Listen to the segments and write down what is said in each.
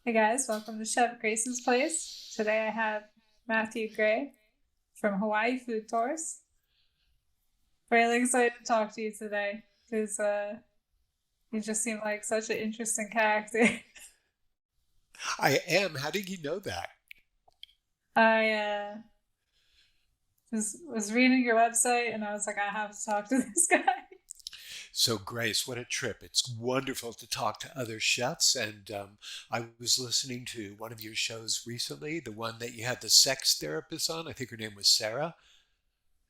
Hey guys, welcome to Chef Grace's Place. Today I have Matthew Gray from Hawaii Food Tours. Really excited to talk to you today because you just seem like such an interesting character. I am. How did you know that? I was reading your website and I was like, I have to talk to this guy. So, Grace, what a trip. It's wonderful to talk to other chefs. And I was listening to one of your shows recently, the one that you had the sex therapist on. I think her name was Sarah.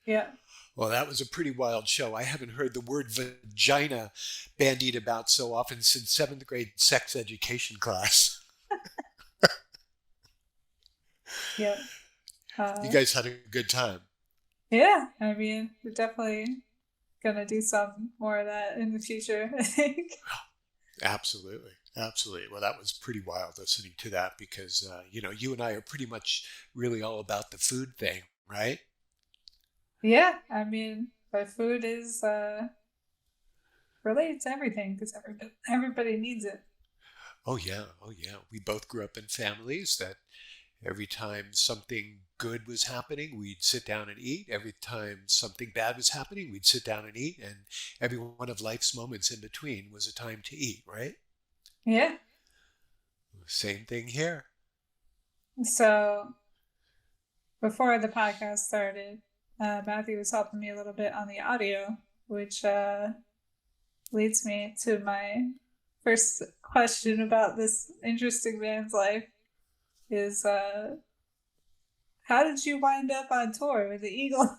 Yeah, Well, that was a pretty wild show. I haven't heard the word vagina bandied about so often since seventh grade sex education class. yeah, You uh, guys had a good time. yeah. I mean, we're definitely gonna do some more of that in the future, I think. Absolutely. Absolutely. Well, that was pretty wild listening to that because, you and I are pretty much really all about the food thing, right? Yeah, I mean, but food is related to everything because everybody needs it. Oh, yeah. Oh, yeah. We both grew up in families that every time something good was happening, we'd sit down and eat. Every time something bad was happening, we'd sit down and eat. And every one of life's moments in between was a time to eat, right? Yeah. Same thing here. So before the podcast started, Matthew was helping me a little bit on the audio, which leads me to my first question about this interesting man's life is how did you wind up on tour with the Eagles?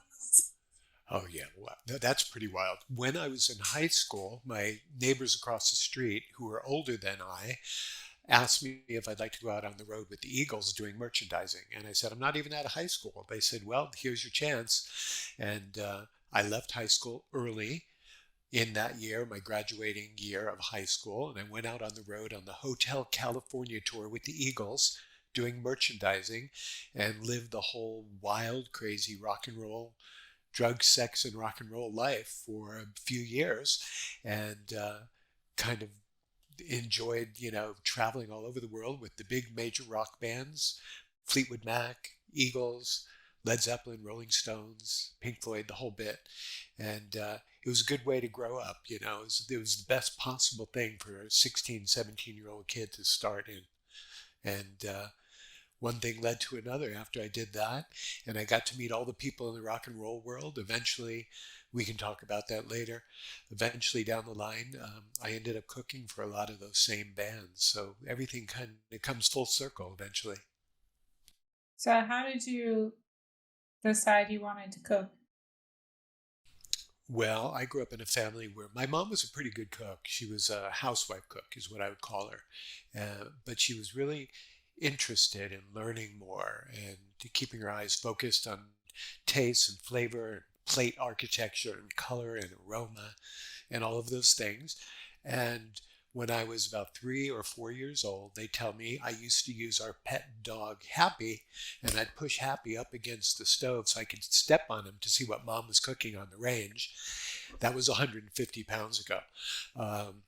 Oh, yeah. Wow. That's pretty wild. When I was in high school, my neighbors across the street, who were older than I, asked me if I'd like to go out on the road with the Eagles doing merchandising. And I said, I'm not even out of high school. They said, well, here's your chance. And I left high school early in that year, my graduating year of high school. And I went out on the road on the Hotel California tour with the Eagles doing merchandising and lived the whole wild, crazy rock and roll drug, sex, and rock and roll life for a few years, and kind of enjoyed, traveling all over the world with the big major rock bands, Fleetwood Mac, Eagles, Led Zeppelin, Rolling Stones, Pink Floyd, the whole bit. And it was a good way to grow up. It was the best possible thing for a 16, 17-year-old kid to start in. And one thing led to another after I did that. And I got to meet all the people in the rock and roll world. Eventually, we can talk about that later. Eventually, down the line, I ended up cooking for a lot of those same bands. So everything kind of comes full circle eventually. So how did you decide you wanted to cook? Well, I grew up in a family where my mom was a pretty good cook. She was a housewife cook, is what I would call her. But she was really interested in learning more and keeping her eyes focused on taste and flavor and plate architecture and color and aroma and all of those things. And when I was about 3 or 4 years old, they tell me I used to use our pet dog Happy, and I'd push Happy up against the stove so I could step on him to see what mom was cooking on the range. That was 150 pounds ago. Um,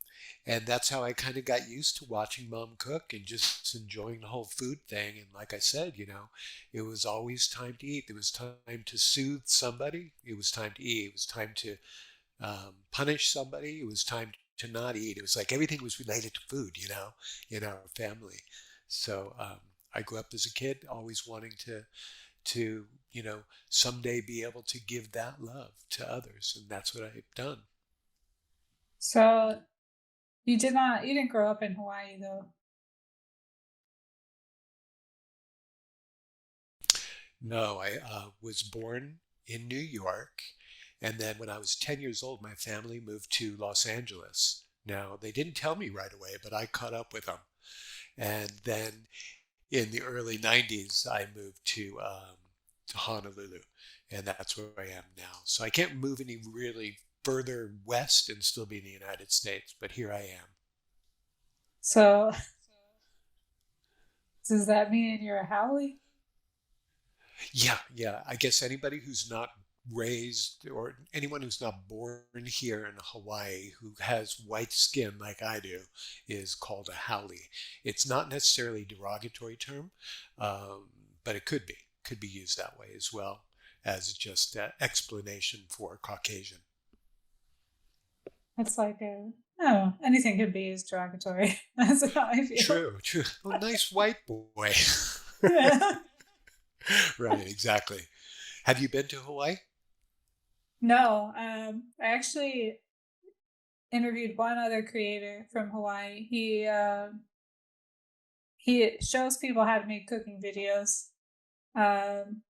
and that's how I kind of got used to watching mom cook and just enjoying the whole food thing. And like I said, it was always time to eat. There was time to soothe somebody. It was time to eat. It was time to punish somebody. It was time to not eat. It was like everything was related to food, in our family. So I grew up as a kid, always wanting to someday be able to give that love to others, and that's what I've done. So you didn't grow up in Hawaii though. No, I was born in New York, and then when I was 10 years old, my family moved to Los Angeles. Now, they didn't tell me right away, but I caught up with them. And then in the early 90s, I moved to Honolulu, and that's where I am now. So I can't move any really further west and still be in the United States, but here I am. So does that mean you're a Howley? Yeah, yeah. I guess anybody who's not raised, or anyone who's not born here in Hawaii who has white skin like I do is called a haole. It's not necessarily a derogatory term, but it could be used that way as well as just an explanation for Caucasian. It's like oh, anything could be used derogatory. That's how I feel. True, true. Oh, nice white boy. Yeah. Right, exactly. Have you been to Hawaii? No, I actually interviewed one other creator from Hawaii. He shows people how to make cooking videos, um,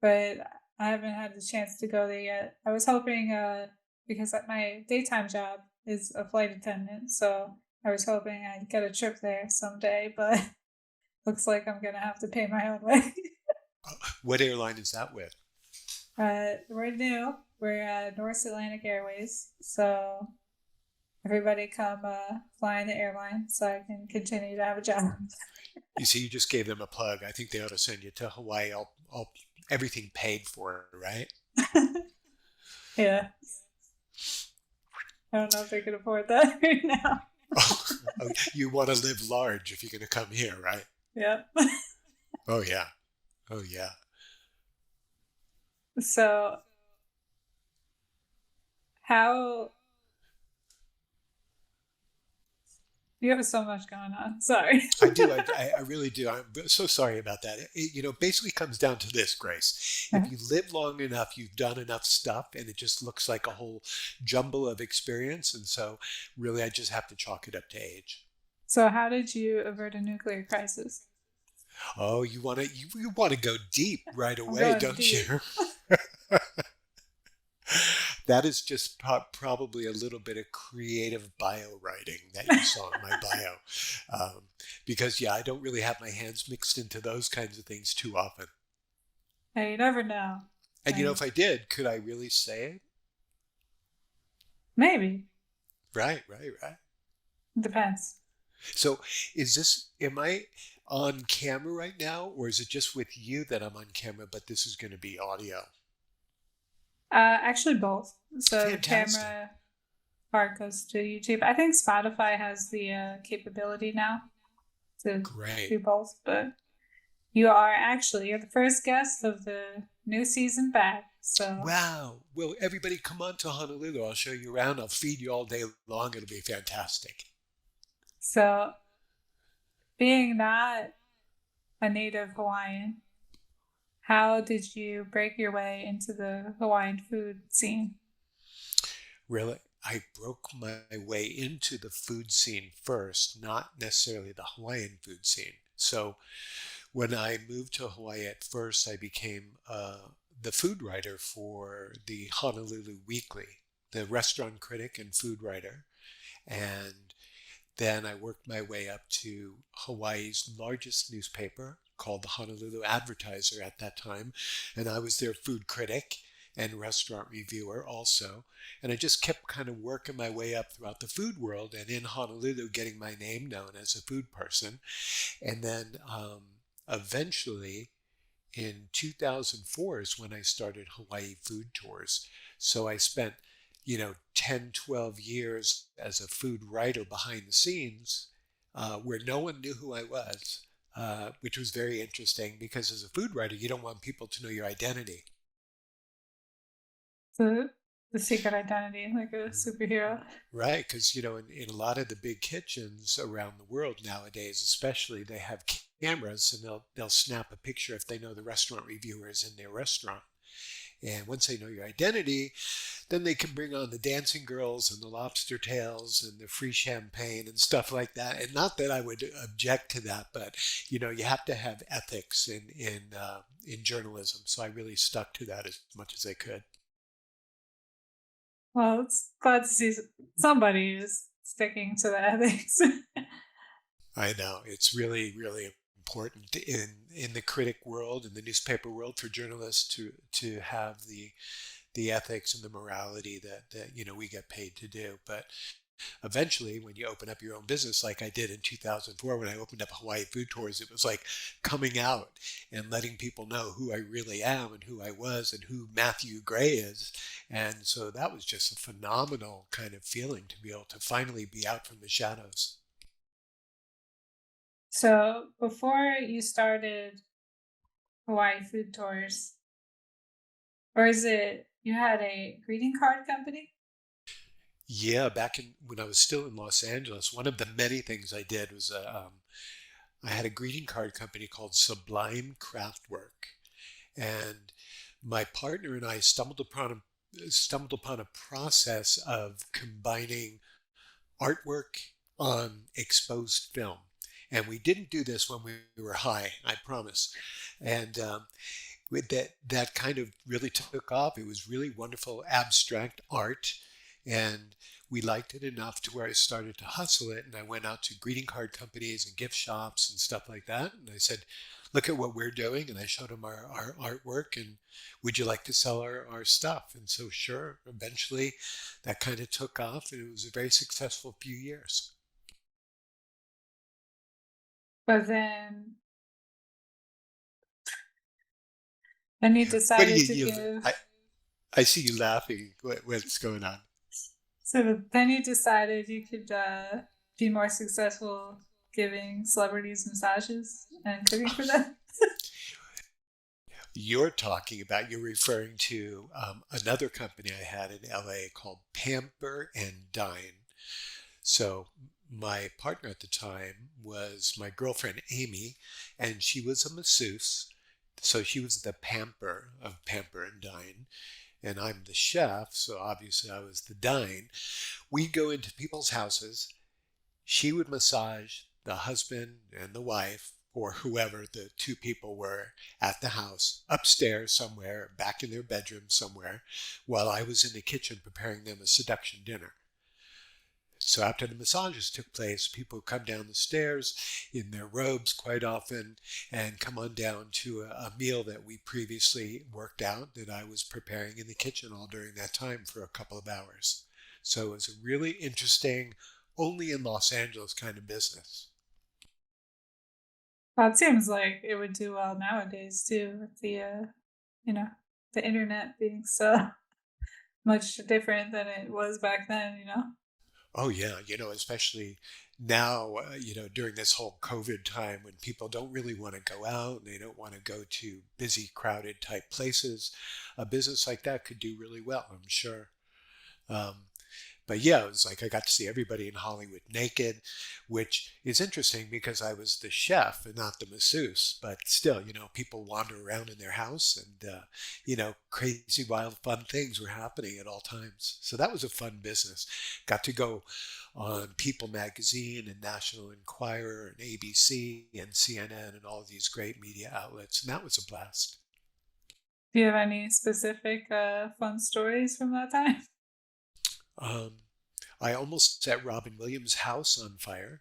but I haven't had the chance to go there yet. I was hoping, because my daytime job is a flight attendant, so I was hoping I'd get a trip there someday, but looks like I'm gonna have to pay my own way. What airline is that with? We're new. We're North Atlantic Airways, so everybody come fly in the airline so I can continue to have a job. You see, you just gave them a plug. I think they ought to send you to Hawaii. All everything paid for, right? Yeah, I don't know if they can afford that right now. Oh, oh, you want to live large if you're going to come here, right? Yeah. Oh yeah. Oh yeah. So how you have so much going on. Sorry. I do. I really do. I'm so sorry about that. Basically comes down to this, Grace. If you live long enough, you've done enough stuff, and it just looks like a whole jumble of experience. And so, really, I just have to chalk it up to age. So how did you avert a nuclear crisis? Oh, you want to go deep right I'm away, going don't deep. you? That is just probably a little bit of creative bio writing that you saw in my bio. Because, yeah, I don't really have my hands mixed into those kinds of things too often. Hey, you never know. And, Like, if I did, could I really say it? maybe. Right, right, right. Depends. So, am I on camera right now, or is it just with you that I'm on camera, but this is going to be audio? Actually both. So the Fantastic. camera part goes to YouTube. I think Spotify has the capability now to Great. do both, but you're the first guest of the new season back. So Wow. Well, everybody come on to Honolulu. I'll show you around. I'll feed you all day long. It'll be fantastic. so being not a native Hawaiian, how did you break your way into the Hawaiian food scene? Really, I broke my way into the food scene first, not necessarily the Hawaiian food scene. So when I moved to Hawaii at first, I became the food writer for the Honolulu Weekly, the restaurant critic and food writer. And then I worked my way up to Hawaii's largest newspaper called the Honolulu Advertiser at that time. And I was their food critic and restaurant reviewer also. And I just kept kind of working my way up throughout the food world and in Honolulu getting my name known as a food person. And then eventually in 2004 is when I started Hawaii Food Tours. So I spent 10, 12 years as a food writer behind the scenes, where no one knew who I was, which was very interesting because as a food writer, you don't want people to know your identity. The secret identity, like a superhero. Right, because in a lot of the big kitchens around the world nowadays, especially, they have cameras and they'll snap a picture if they know the restaurant reviewer is in their restaurant. And once they know your identity, then they can bring on the dancing girls and the lobster tails and the free champagne and stuff like that. And not that I would object to that, but you have to have ethics in journalism. So I really stuck to that as much as I could. Well, it's glad to see somebody is sticking to the ethics. I know it's really, really important in the critic world, in the newspaper world, for journalists to have the ethics and the morality that we get paid to do. But Eventually, when you open up your own business, like I did in 2004, when I opened up Hawaii Food Tours, it was like coming out and letting people know who I really am and who I was and who Matthew Gray is. And so that was just a phenomenal kind of feeling to be able to finally be out from the shadows. So before you started Hawaii Food Tours, or is it you had a greeting card company? Yeah, back in when I was still in Los Angeles, one of the many things I did was I had a greeting card company called Sublime Craftwork, and my partner and I stumbled upon a process of combining artwork on exposed film. And we didn't do this when we were high, I promise. And with that kind of really took off. It was really wonderful abstract art, and we liked it enough to where I started to hustle it. And I went out to greeting card companies and gift shops and stuff like that. And I said, "Look at what we're doing." And I showed them our artwork, and would you like to sell our stuff? And so, sure. Eventually, that kind of took off, and it was a very successful few years. But then you What do decided to you? give. I see you laughing. What's going on? So then you decided you could be more successful giving celebrities massages and cooking for them. You're referring to another company I had in LA called Pamper and Dine. So my partner at the time was my girlfriend Amy, and she was a masseuse. So she was the pamper of Pamper and Dine, and I'm the chef. So obviously I was the dine. We'd go into people's houses. She would massage the husband and the wife, or whoever the two people were at the house, upstairs somewhere, back in their bedroom somewhere, while I was in the kitchen preparing them a seduction dinner. So after the massages took place, people would come down the stairs in their robes quite often and come on down to a meal that we previously worked out that I was preparing in the kitchen all during that time for a couple of hours. So it was a really interesting, only in Los Angeles kind of business. Well, it seems like it would do well nowadays too, with you know, the internet being so much different than it was back then. Oh yeah, especially now, during this whole COVID time when people don't really want to go out, they don't want to go to busy, crowded type places, a business like that could do really well, I'm sure. Um, but yeah, it was like I got to see everybody in Hollywood naked, which is interesting because I was the chef and not the masseuse. But still, people wander around in their house and, crazy, wild, fun things were happening at all times. So that was a fun business. Got to go on People Magazine and National Enquirer and ABC and CNN and all of these great media outlets. And that was a blast. Do you have any specific fun stories from that time? Um, I almost set Robin Williams' house on fire.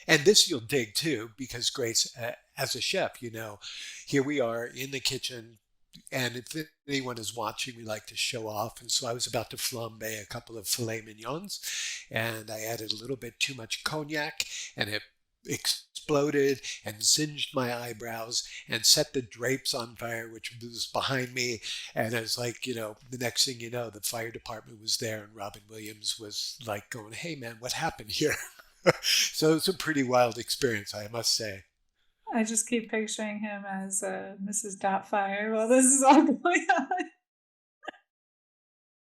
And this you'll dig too, because Grace, as a chef, here we are in the kitchen, and if anyone is watching, we like to show off. And so I was about to flambe a couple of filet mignons, and I added a little bit too much cognac, and it exploded and singed my eyebrows and set the drapes on fire, which was behind me. And it was like, the next thing you know, the fire department was there, and Robin Williams was like going, "Hey, man, what happened here?" So it's a pretty wild experience, I must say. I just keep picturing him as Mrs. Doubtfire while this is all going on.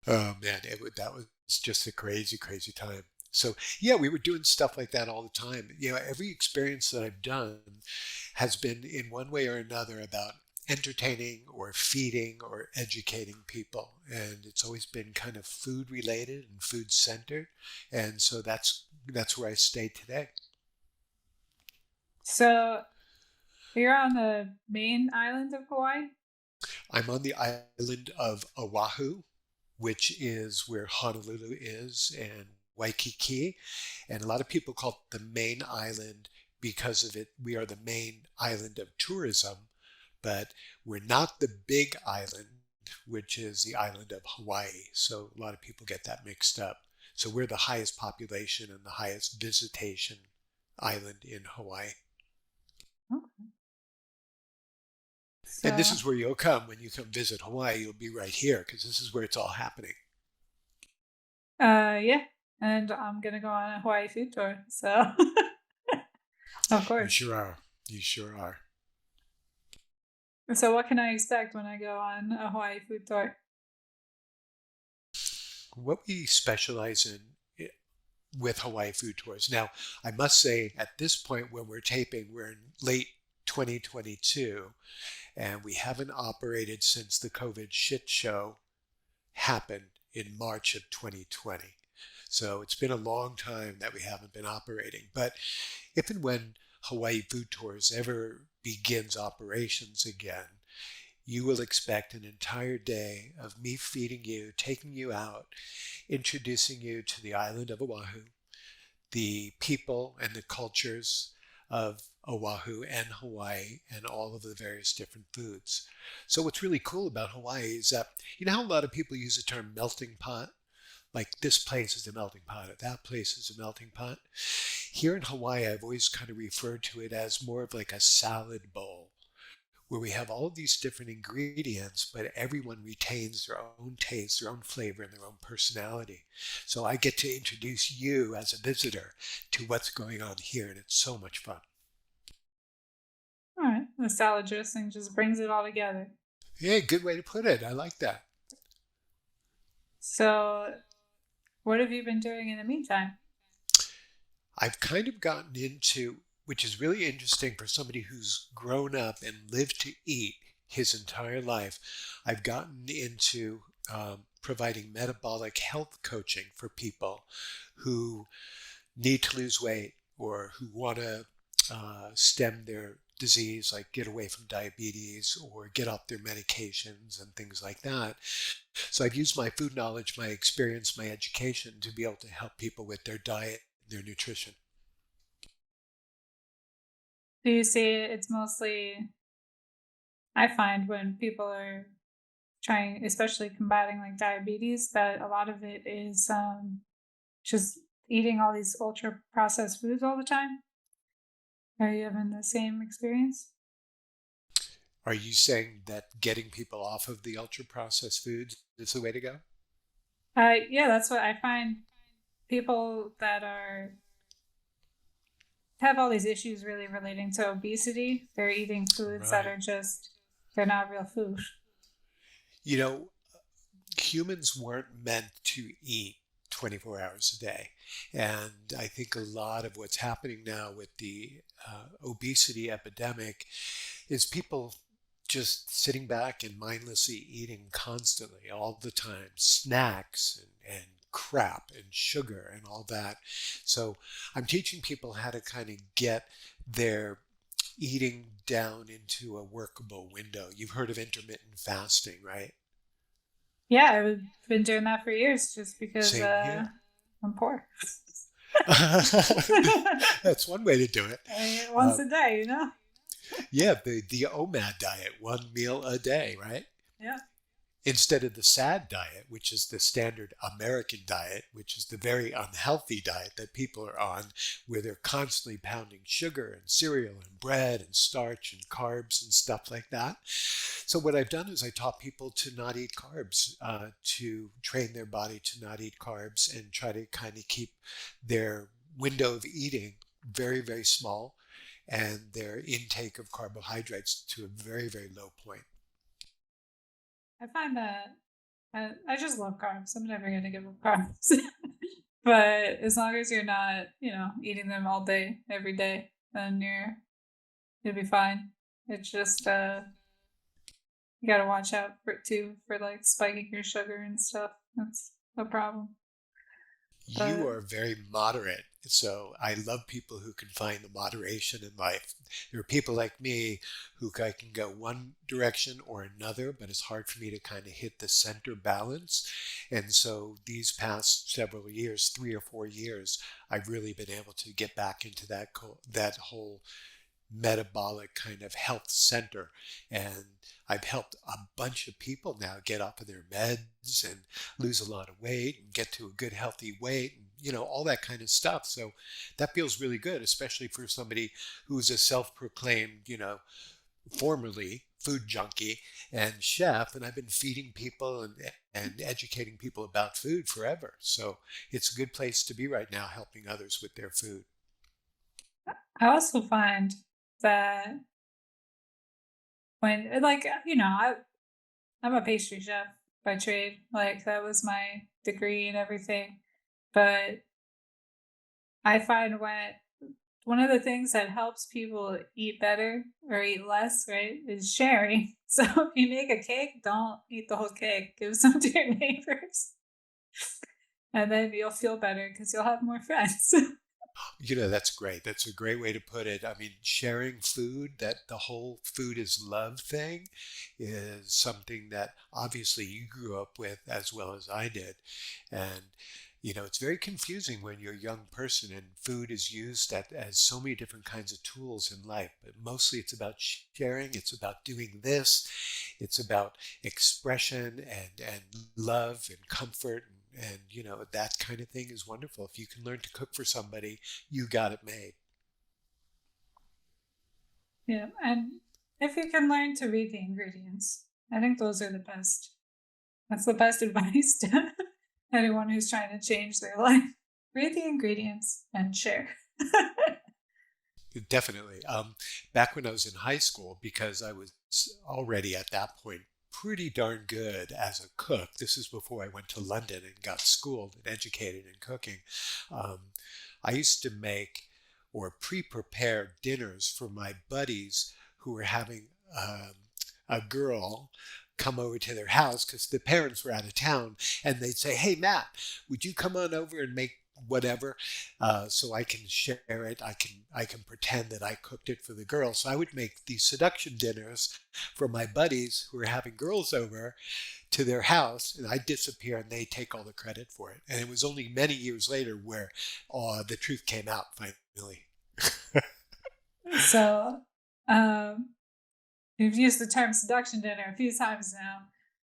Oh man, that was just a crazy, crazy time. So yeah, we were doing stuff like that all the time. Every experience that I've done has been in one way or another about entertaining or feeding or educating people. And it's always been kind of food related and food centered. And so that's where I stay today. So you're on the main island of Hawaii? I'm on the island of Oahu, which is where Honolulu is, and Waikiki. And a lot of people call it the main island because of it. We are the main island of tourism, but we're not the big island, which is the island of Hawaii. So a lot of people get that mixed up. So we're the highest population and the highest visitation island in Hawaii. Okay. And this So, is where you'll come when you come visit Hawaii. You'll be right here because this is where it's all happening. yeah, and I'm gonna go on a Hawaii food tour. So, of You course. sure are. You sure are. So, what can I expect when I go on a Hawaii food tour? What we specialize in with Hawaii food tours. Now, I must say, at this point when we're taping, we're in late 2022, and we haven't operated since the COVID shit show happened in March of 2020. So it's been a long time that we haven't been operating. But if and when Hawaii Food Tours ever begins operations again, you will expect an entire day of me feeding you, taking you out, introducing you to the island of Oahu, the people and the cultures of Oahu and Hawaii, and all of the various different foods. So what's really cool about Hawaii is that, you know how a lot of people use the term melting pot? Like this place is a melting pot, or that place is a melting pot. Here in Hawaii, I've always kind of referred to it as more of like a salad bowl, where we have all of these different ingredients, but everyone retains their own taste, their own flavor, and their own personality. So I get to introduce you as a visitor to what's going on here, and it's so much fun. All right, the salad dressing just brings it all together. Yeah, good way to put it. I like that. So, what have you been doing in the meantime? I've kind of gotten into, which is really interesting for somebody who's grown up and lived to eat his entire life. I've gotten into providing metabolic health coaching for people who need to lose weight or who want to stem their disease, like get away from diabetes or get off their medications and things like that. So I've used my food knowledge, my experience, my education to be able to help people with their diet, their nutrition. Do you see it's mostly, I find when people are trying, especially combating like diabetes, that a lot of it is just eating all these ultra processed foods all the time? Are you having the same experience? Are you saying that getting people off of the ultra processed foods is the way to go? Yeah, that's what I find. People that are have all these issues really relating to obesity, they're eating foods that Right. are just, they're not real food. You know, humans weren't meant to eat 24 hours a day. And I think a lot of what's happening now with the obesity epidemic is people just sitting back and mindlessly eating constantly, all the time, snacks and crap and sugar and all that. So I'm teaching people how to kind of get their eating down into a workable window. You've heard of intermittent fasting, right? Yeah, I've been doing that for years just because Same here. I'm poor. That's one way to do it. I eat once Uh, a day, you know? yeah, the OMAD diet, one meal a day, right? Yeah. Instead of the SAD diet, which is the standard American diet, which is the very unhealthy diet that people are on, where they're constantly pounding sugar and cereal and bread and starch and carbs and stuff like that. So, what I've done is I taught people to not eat carbs, to train their body to not eat carbs and try to kind of keep their window of eating very, very small and their intake of carbohydrates to a very, very low point. I find that I just love carbs. I'm never going to give up carbs. But as long as you're not, eating them all day, every day, then you'll be fine. It's just you gotta watch out for it too, for like spiking your sugar and stuff. That's a problem. You But are very moderate. So I love people who can find the moderation in life. There are people like me who I can go one direction or another, but it's hard for me to kind of hit the center balance. And so these past several years, 3 or 4 years, I've really been able to get back into that whole metabolic kind of health center. And I've helped a bunch of people now get off of their meds and lose a lot of weight and get to a good healthy weight and, all that kind of stuff. So that feels really good, especially for somebody who's a self-proclaimed, formerly food junkie and chef, and I've been feeding people and educating people about food forever. So it's a good place to be right now, helping others with their food. I also find that when, like, I'm a pastry chef by trade. Like, that was my degree and everything. But I find when one of the things that helps people eat better or eat less, right, is sharing. So if you make a cake, don't eat the whole cake. Give some to your neighbors. And then you'll feel better because you'll have more friends. That's great. That's a great way to put it. I mean, sharing food, that the whole food is love thing is something that obviously you grew up with as well as I did. And, it's very confusing when you're a young person and food is used as so many different kinds of tools in life. But mostly it's about sharing, it's about doing this, it's about expression and love and comfort and that kind of thing is wonderful. If you can learn to cook for somebody, you got it made. Yeah. And if you can learn to read the ingredients, I think those are the best. That's the best advice to anyone who's trying to change their life. Read the ingredients and share. Definitely. Back when I was in high school, because I was already at that point pretty darn good as a cook. This is before I went to London and got schooled and educated in cooking. Um, I used to make or pre-prepare dinners for my buddies who were having a girl come over to their house because the parents were out of town, and they'd say, "Hey, Matt, would you come on over and make whatever so I can share it. I can pretend that I cooked it for the girls." So I would make these seduction dinners for my buddies who were having girls over to their house, and I'd disappear and they take all the credit for it. And it was only many years later where the truth came out finally. So, um, you've used the term seduction dinner a few times now.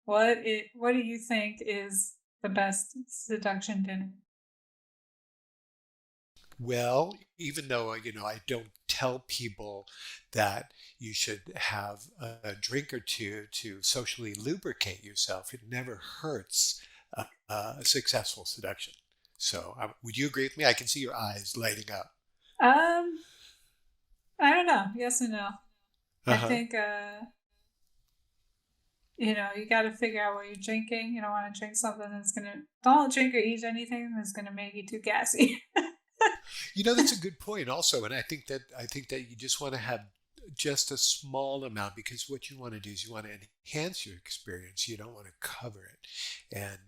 What do you think is the best seduction dinner? Well, even though I don't tell people that you should have a drink or two to socially lubricate yourself, it never hurts a successful seduction. So, would you agree with me? I can see your eyes lighting up. Um, I don't know. Yes and no. Uh I huh. think you got to figure out what you're drinking. You don't want to drink something that's gonna. Don't drink or eat anything that's gonna make you too gassy. That's a good point also, and I think that you just want to have just a small amount because what you want to do is you want to enhance your experience. You don't want to cover it, and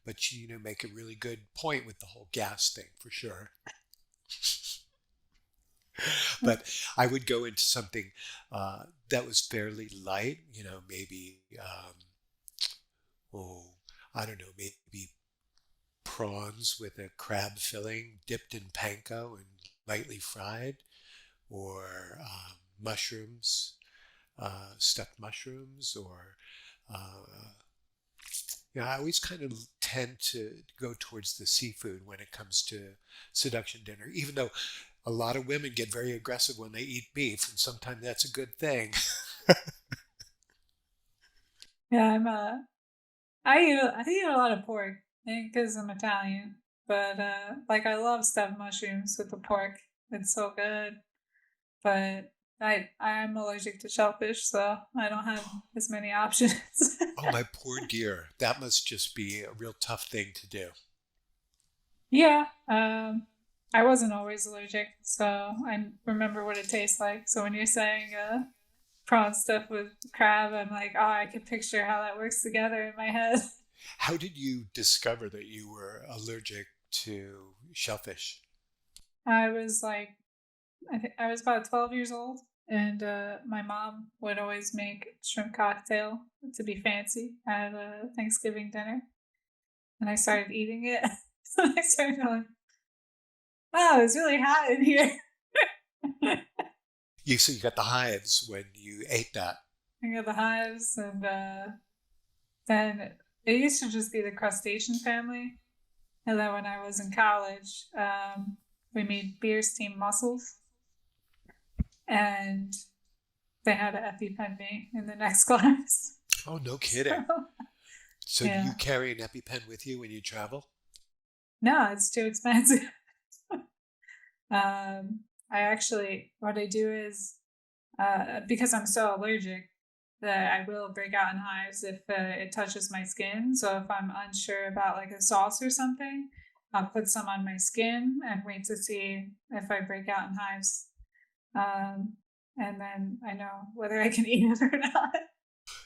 but make a really good point with the whole gas thing for sure. But I would go into something that was fairly light. Maybe oh, I don't know, maybe prawns with a crab filling dipped in panko and lightly fried, or mushrooms, stuffed mushrooms, or uh, I always kind of tend to go towards the seafood when it comes to seduction dinner, even though a lot of women get very aggressive when they eat beef, and sometimes that's a good thing. Yeah, I eat a lot of pork. I think because I'm Italian, but like I love stuffed mushrooms with the pork. It's so good. But I'm allergic to shellfish, so I don't have as many options. Oh, my poor dear. That must just be a real tough thing to do. Yeah, I wasn't always allergic, so I remember what it tastes like. So when you're saying prawn stuff with crab, I'm like, oh, I can picture how that works together in my head. How did you discover that you were allergic to shellfish? I was like, I think I was about 12 years old, and my mom would always make shrimp cocktail to be fancy at a Thanksgiving dinner, and I started eating it. I started going, wow, it's really hot in here. So you got the hives when you ate that. I got the hives, and then it used to just be the crustacean family. And then when I was in college, we made beer steam mussels, and they had an EpiPen me in the next class. Oh, no So, kidding. So do yeah. you carry an EpiPen with you when you travel? No, it's too expensive. I actually, what I do is, because I'm so allergic, that I will break out in hives if it touches my skin. So if I'm unsure about like a sauce or something, I'll put some on my skin and wait to see if I break out in hives. Um, and then I know whether I can eat it or not.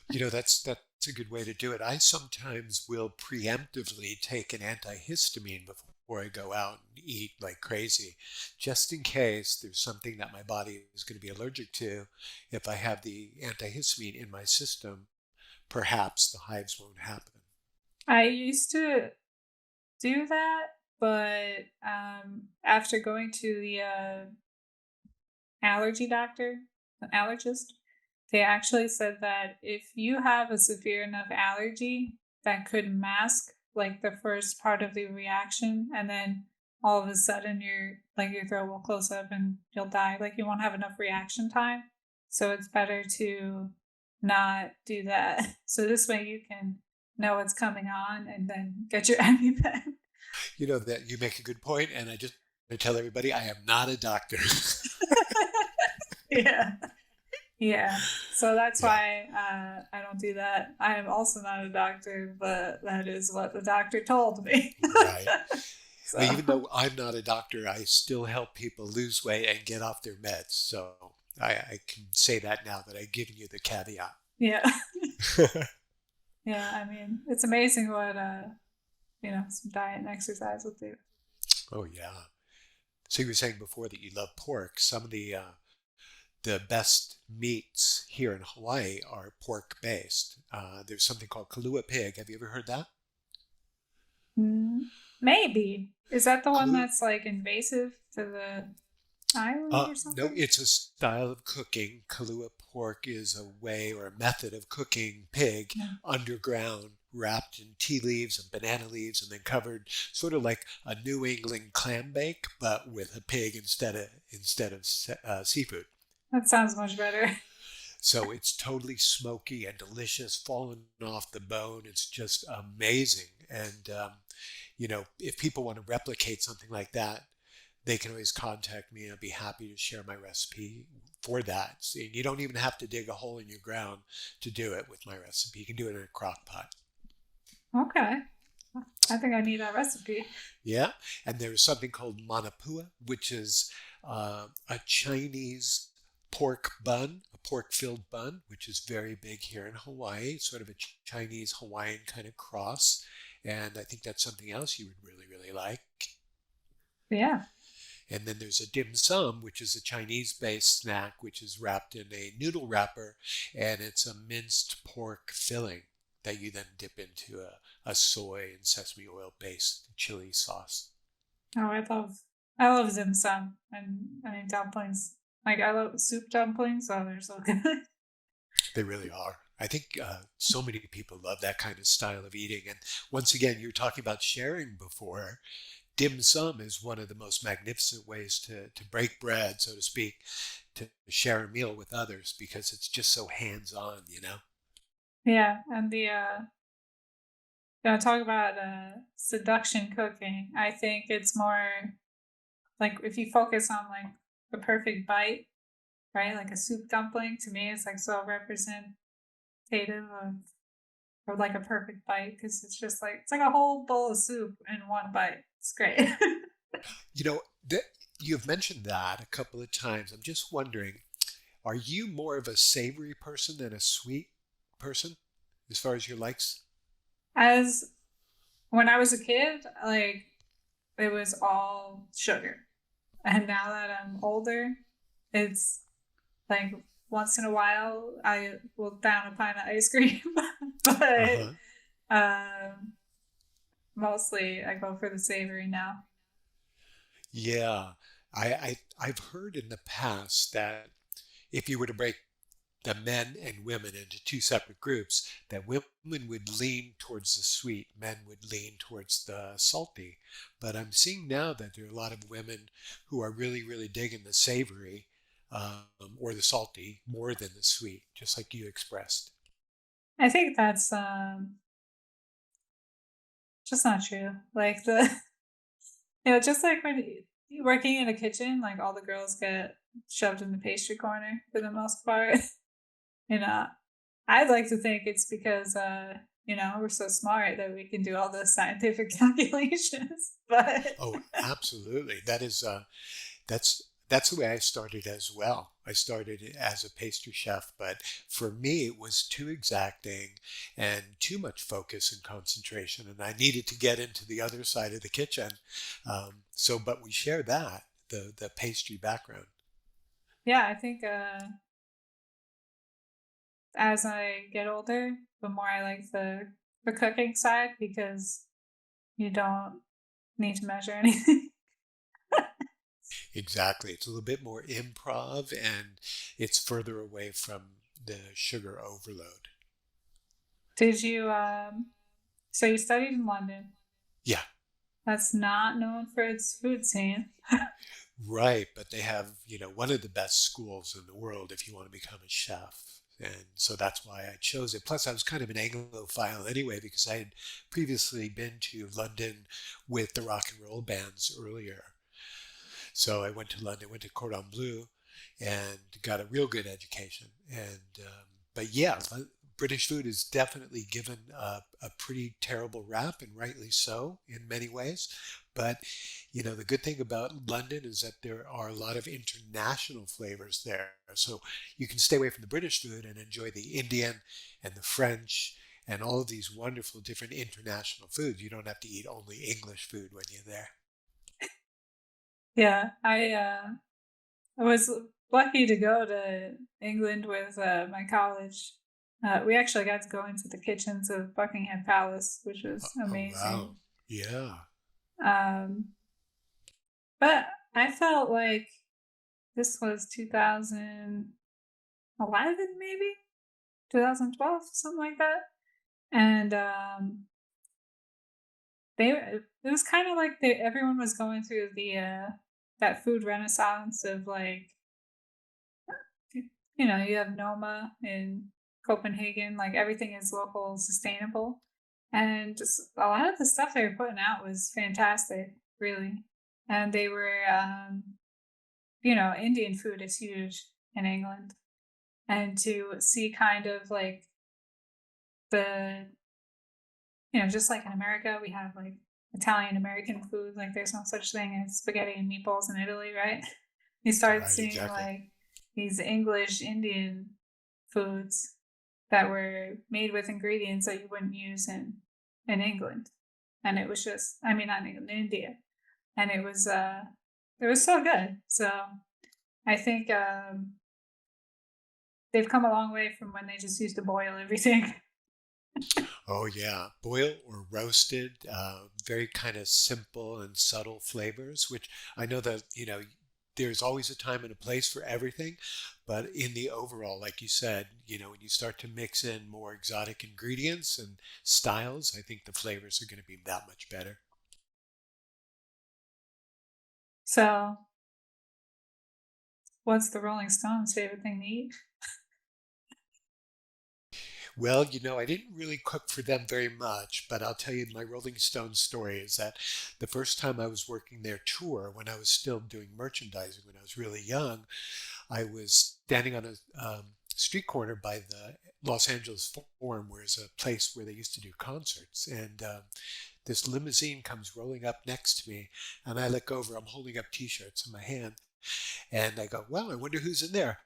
That's a good way to do it. I sometimes will preemptively take an antihistamine before I go out and eat like crazy, just in case there's something that my body is going to be allergic to. If I have the antihistamine in my system, perhaps the hives won't happen. I used to do that, but after going to the allergy doctor, an allergist, they actually said that if you have a severe enough allergy that could mask like the first part of the reaction, and then all of a sudden your throat will close up and you'll die. Like you won't have enough reaction time. So it's better to not do that. So this way you can know what's coming on and then get your EpiPen. That you make a good point, and I just want to tell everybody I am not a doctor. Yeah. Yeah. So that's Yeah, why I don't do that. I am also not a doctor, but that is what the doctor told me. right. So, Well, even though I'm not a doctor, I still help people lose weight and get off their meds. So I can say that now that I've given you the caveat. yeah. Yeah. I mean, it's amazing what, some diet and exercise will do. Oh yeah. So you were saying before that you love pork. Some of the best meats here in Hawaii are pork based. There's something called Kalua pig. Have you ever heard that? Mm, maybe. Is that the one Kalua. that's like invasive to the island or No, something? it's a style of cooking. Kalua pork is a way or a method of cooking pig Yeah. underground, wrapped in tea leaves and banana leaves, and then covered sort of like a New England clam bake, but with a pig instead of seafood. That sounds much better. So it's totally smoky and delicious, falling off the bone. It's just amazing. And if people want to replicate something like that, they can always contact me. I'd be happy to share my recipe for that. See, you don't even have to dig a hole in your ground to do it with my recipe. You can do it in a crock pot. Okay. I think I need that recipe. Yeah. And there's something called manapua, which is a Chinese pork bun, a pork filled bun, which is very big here in Hawaii, sort of a Chinese Hawaiian kind of cross. And I think that's something else you would really, really like. Yeah. And then there's a dim sum, which is a Chinese based snack, which is wrapped in a noodle wrapper, and it's a minced pork filling that you then dip into a soy and sesame oil based chili sauce. Oh, I love dim sum and I mean dumplings. Like I love soup dumplings. Oh, they're so good. They really are. I think so many people love that kind of style of eating. And once again, you were talking about sharing before. Dim sum is one of the most magnificent ways to break bread, so to speak, to share a meal with others because it's just so hands on. Yeah, and talk about seduction cooking. I think it's more like if you focus on like the perfect bite, right? Like a soup dumpling to me is like so representative of like a perfect bite because it's like a whole bowl of soup in one bite. It's great. You know, that you've mentioned that a couple of times. I'm just wondering, are you more of a savory person than a sweet person as far as your likes? As when I was a kid, like it was all sugar. And now that I'm older, it's like once in a while I will down a pint of ice cream, but Uh-huh. um, mostly I go for the savory now. Yeah. I've heard in the past that if you were to break the men and women into two separate groups, that women would lean towards the sweet, men would lean towards the salty. But I'm seeing now that there are a lot of women who are really, really digging the savory or the salty more than the sweet, just like you expressed. I think that's just not true. Like the just like when you working in a kitchen, like all the girls get shoved in the pastry corner for the most part. And I'd like to think it's because we're so smart that we can do all the scientific calculations. But Oh, absolutely. That's the way I started as well. I started as a pastry chef, but for me it was too exacting and too much focus and concentration, and I needed to get into the other side of the kitchen. But we share that the pastry background. yeah, I think as I get older, the more I like the cooking side because you don't need to measure anything. Exactly. It's a little bit more improv and it's further away from the sugar overload. Did you so you studied in London. Yeah, That's not known for its food scene. right. But they have, one of the best schools in the world if you want to become a chef. And so that's why I chose it. Plus, I was kind of an Anglophile anyway, because I had previously been to London with the rock and roll bands earlier. So I went to London, went to Cordon Bleu, and got a real good education. But yeah, British food is definitely given a pretty terrible rap, and rightly so in many ways. But the good thing about London is that there are a lot of international flavors there. So you can stay away from the British food and enjoy the Indian and the French and all of these wonderful different international foods. You don't have to eat only English food when you're there. Yeah, I was lucky to go to England with my college. We actually got to go into the kitchens of Buckingham Palace, which was Oh, wow. amazing. Yeah. Um, but I felt like this was 2011, maybe 2012, something like that. And it was kind of like everyone was going through the that food renaissance of like you have Noma in Copenhagen, like everything is local, sustainable, and just a lot of the stuff they were putting out was fantastic, really. And they were, Indian food is huge in England, and to see kind of like the, just like in America, we have like Italian American food, like there's no such thing as spaghetti and meatballs in Italy, right? You start Right, seeing exactly. like these English Indian foods that were made with ingredients that you wouldn't use in England. And it was just, I mean, not England, India. And it was so good. So I think they've come a long way from when they just used to boil everything. Oh, yeah. Boiled or roasted, very kind of simple and subtle flavors, which I know that, there's always a time and a place for everything. But in the overall, like you said, when you start to mix in more exotic ingredients and styles, I think the flavors are going to be that much better. So what's the Rolling Stones' favorite thing to eat? Well, I didn't really cook for them very much, but I'll tell you my Rolling Stones story is that the first time I was working their tour, when I was still doing merchandising, when I was really young, I was standing on a street corner by the Los Angeles Forum, where is a place where they used to do concerts. And this limousine comes rolling up next to me, and I look over. I'm holding up T-shirts in my hand, and I go, "Well, I wonder who's in there."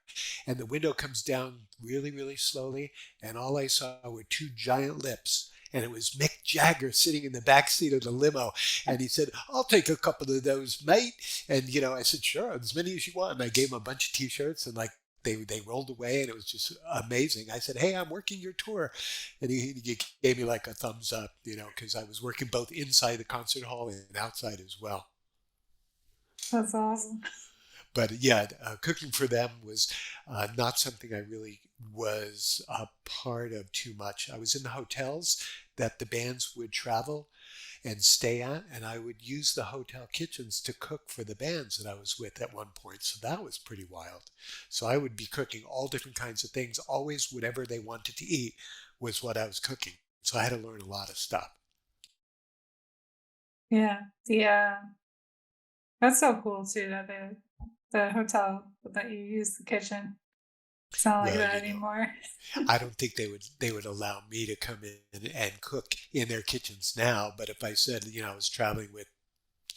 And the window comes down really, really slowly, and all I saw were two giant lips. And it was Mick Jagger sitting in the back seat of the limo. And he said, "I'll take a couple of those, mate." And, I said, "Sure, as many as you want." And I gave him a bunch of t shirts and like, they rolled away and it was just amazing. I said, "Hey, I'm working your tour." And he gave me like a thumbs up, because I was working both inside the concert hall and outside as well. That's awesome. But yeah, cooking for them was not something I really was a part of too much. I was in the hotels that the bands would travel and stay at, and I would use the hotel kitchens to cook for the bands that I was with at one point. So that was pretty wild. So I would be cooking all different kinds of things. Always whatever they wanted to eat was what I was cooking. So I had to learn a lot of stuff. Yeah. That's so cool too that the hotel that you use the kitchen. It's not like Well, that anymore. I don't think they would allow me to come in and cook in their kitchens now. But if I said, I was traveling with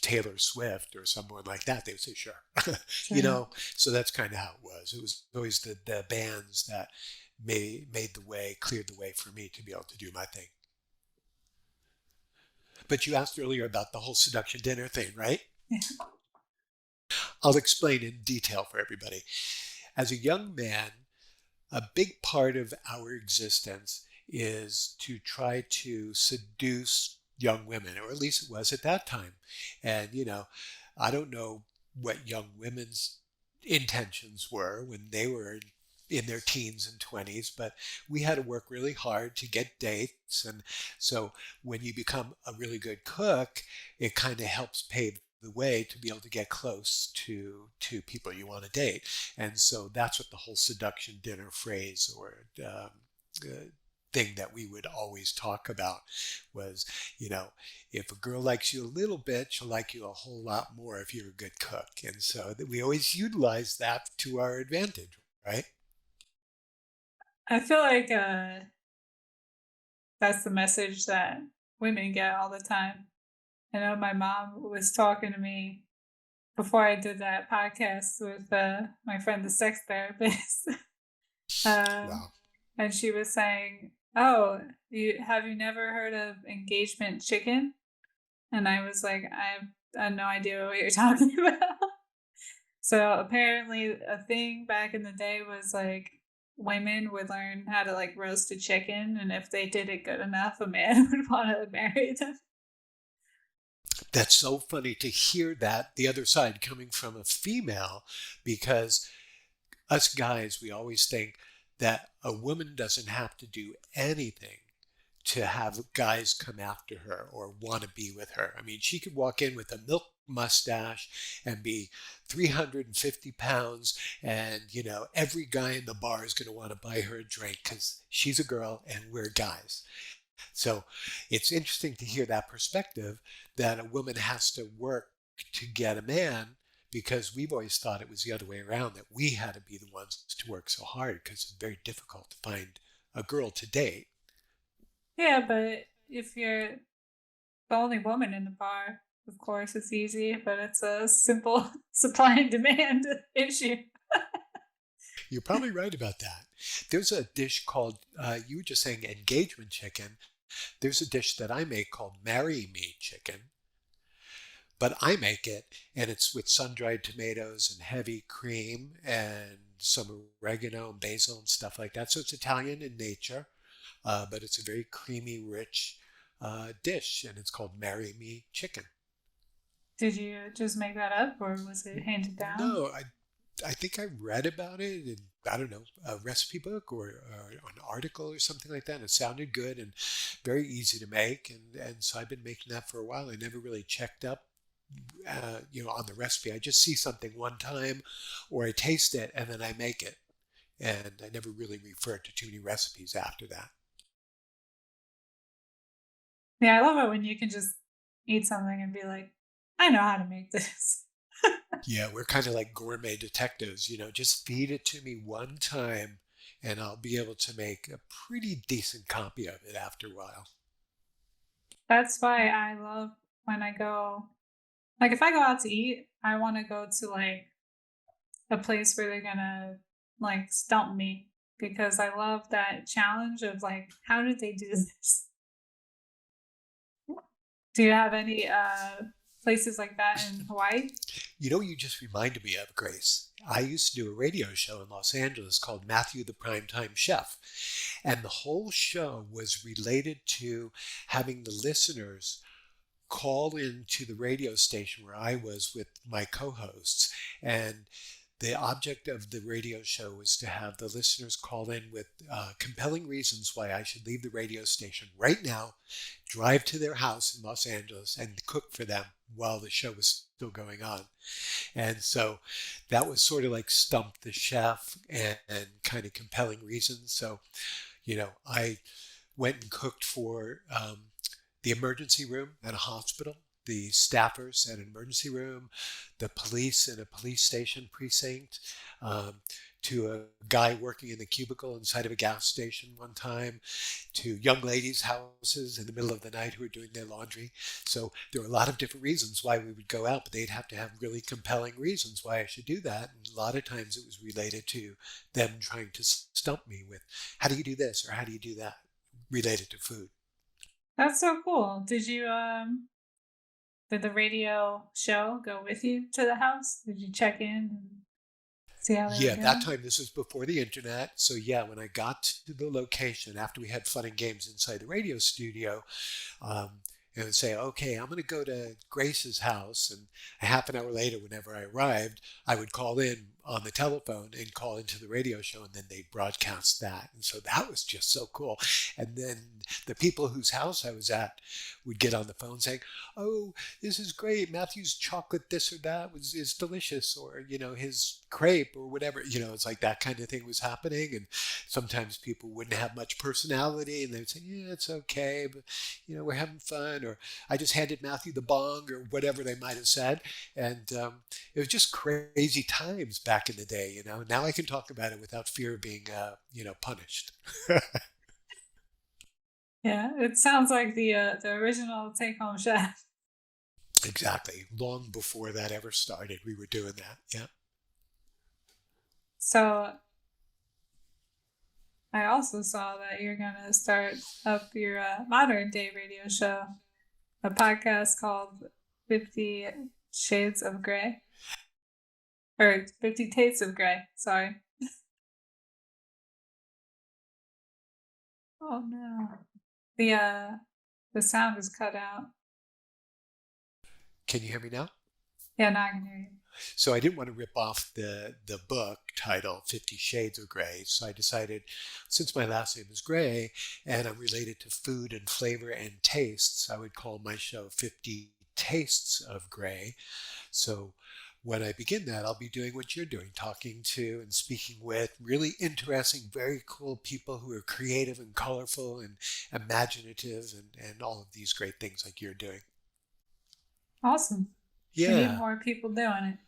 Taylor Swift or someone like that, they would say, sure. you Sure. know, so that's kind of how it was. It was always the bands that made the way, cleared the way for me to be able to do my thing. But you asked earlier about the whole seduction dinner thing, right? Yeah. I'll explain in detail for everybody. As a young man, a big part of our existence is to try to seduce young women, or at least it was at that time. And, I don't know what young women's intentions were when they were in their teens and 20s, but we had to work really hard to get dates. And so when you become a really good cook, it kind of helps pave the way to be able to get close to people you want to date. And so that's what the whole seduction dinner phrase or uh, thing that we would always talk about was, you know, if a girl likes you a little bit, she'll like you a whole lot more if you're a good cook. And so that we always utilize that to our advantage, right? I feel like that's the message that women get all the time. I know my mom was talking to me before I did that podcast with my friend, the sex therapist. um, Wow. and she was saying, "Oh, you never heard of engagement chicken?" And I was like, I have no idea what you're talking about. So apparently, a thing back in the day was like women would learn how to like roast a chicken, and if they did it good enough, a man would want to marry them. That's so funny to hear that the other side coming from a female because us guys, we always think that a woman doesn't have to do anything to have guys come after her or want to be with her. I mean, she could walk in with a milk mustache and be 350 pounds, and every guy in the bar is going to want to buy her a drink because she's a girl and we're guys. So it's interesting to hear that perspective that a woman has to work to get a man because we've always thought it was the other way around, that we had to be the ones to work so hard because it's very difficult to find a girl to date. Yeah, but if you're the only woman in the bar, of course it's easy, but it's a simple supply and demand issue. You're probably right about that. There's a dish called, you were just saying engagement chicken. There's a dish that I make called marry me chicken, but I make it and it's with sun-dried tomatoes and heavy cream and some oregano and basil and stuff like that. So it's Italian in nature, but it's a very creamy, rich dish, and it's called marry me chicken. Did you just make that up or was it handed down? No, I think I read about it in, I don't know, a recipe book or an article or something like that. And it sounded good and very easy to make, and so I've been making that for a while. I never really checked up, on the recipe. I just see something one time, or I taste it and then I make it, and I never really referred to too many recipes after that. Yeah, I love it when you can just eat something and be like, I know how to make this. Yeah, we're kind of like gourmet detectives, just feed it to me one time and I'll be able to make a pretty decent copy of it after a while. That's why I love when I go, like, if I go out to eat, I want to go to like a place where they're gonna like stump me because I love that challenge of like, how did they do this? Do you have any places like that in Hawaii? You just reminded me of, Grace. I used to do a radio show in Los Angeles called Matthew the Primetime Chef. And the whole show was related to having the listeners call into the radio station where I was with my co-hosts, and the object of the radio show was to have the listeners call in with compelling reasons why I should leave the radio station right now, drive to their house in Los Angeles, and cook for them while the show was still going on. And so that was sort of like Stump the Chef and kind of compelling reasons. So, I went and cooked for the emergency room at a hospital, the staffers at an emergency room, the police in a police station precinct, to a guy working in the cubicle inside of a gas station one time, to young ladies' houses in the middle of the night who were doing their laundry. So there were a lot of different reasons why we would go out, but they'd have to have really compelling reasons why I should do that. And a lot of times it was related to them trying to stump me with, how do you do this or how do you do that, related to food. That's so cool. Did the radio show go with you to the house? Did you check in and see how they were Yeah, that doing? time this was before the internet. So yeah, when I got to the location after we had fun and games inside the radio studio, um, and would say, okay, I'm going to go to Grace's house. And a half an hour later, whenever I arrived, I would call in on the telephone and call into the radio show, and then they'd broadcast that. And so that was just so cool. And then the people whose house I was at would get on the phone saying, oh, this is great. Matthew's chocolate this or that is delicious, or, his crepe or whatever. It's like that kind of thing was happening. And sometimes people wouldn't have much personality, and they'd say, yeah, it's okay, but, we're having fun. Or I just handed Matthew the bong or whatever they might have said. And it was just crazy times back in the day. Now I can talk about it without fear of being, punished. Yeah, it sounds like the original Take Home Chef. Exactly. Long before that ever started, we were doing that. Yeah. So I also saw that you're gonna start up your modern day radio show, a podcast called 50 Shades of Grey, or 50 Tastes of Grey. Sorry. Oh no. The sound is cut out. Can you hear me now? Yeah, now I can hear you. So I didn't want to rip off the book title, 50 Shades of Grey. So I decided, since my last name is Gray and I'm related to food and flavor and tastes, I would call my show 50 Tastes of Grey. So when I begin that, I'll be doing what you're doing, talking to and speaking with really interesting, very cool people who are creative and colorful and imaginative and all of these great things like you're doing. Awesome. We need Yeah, more people doing it.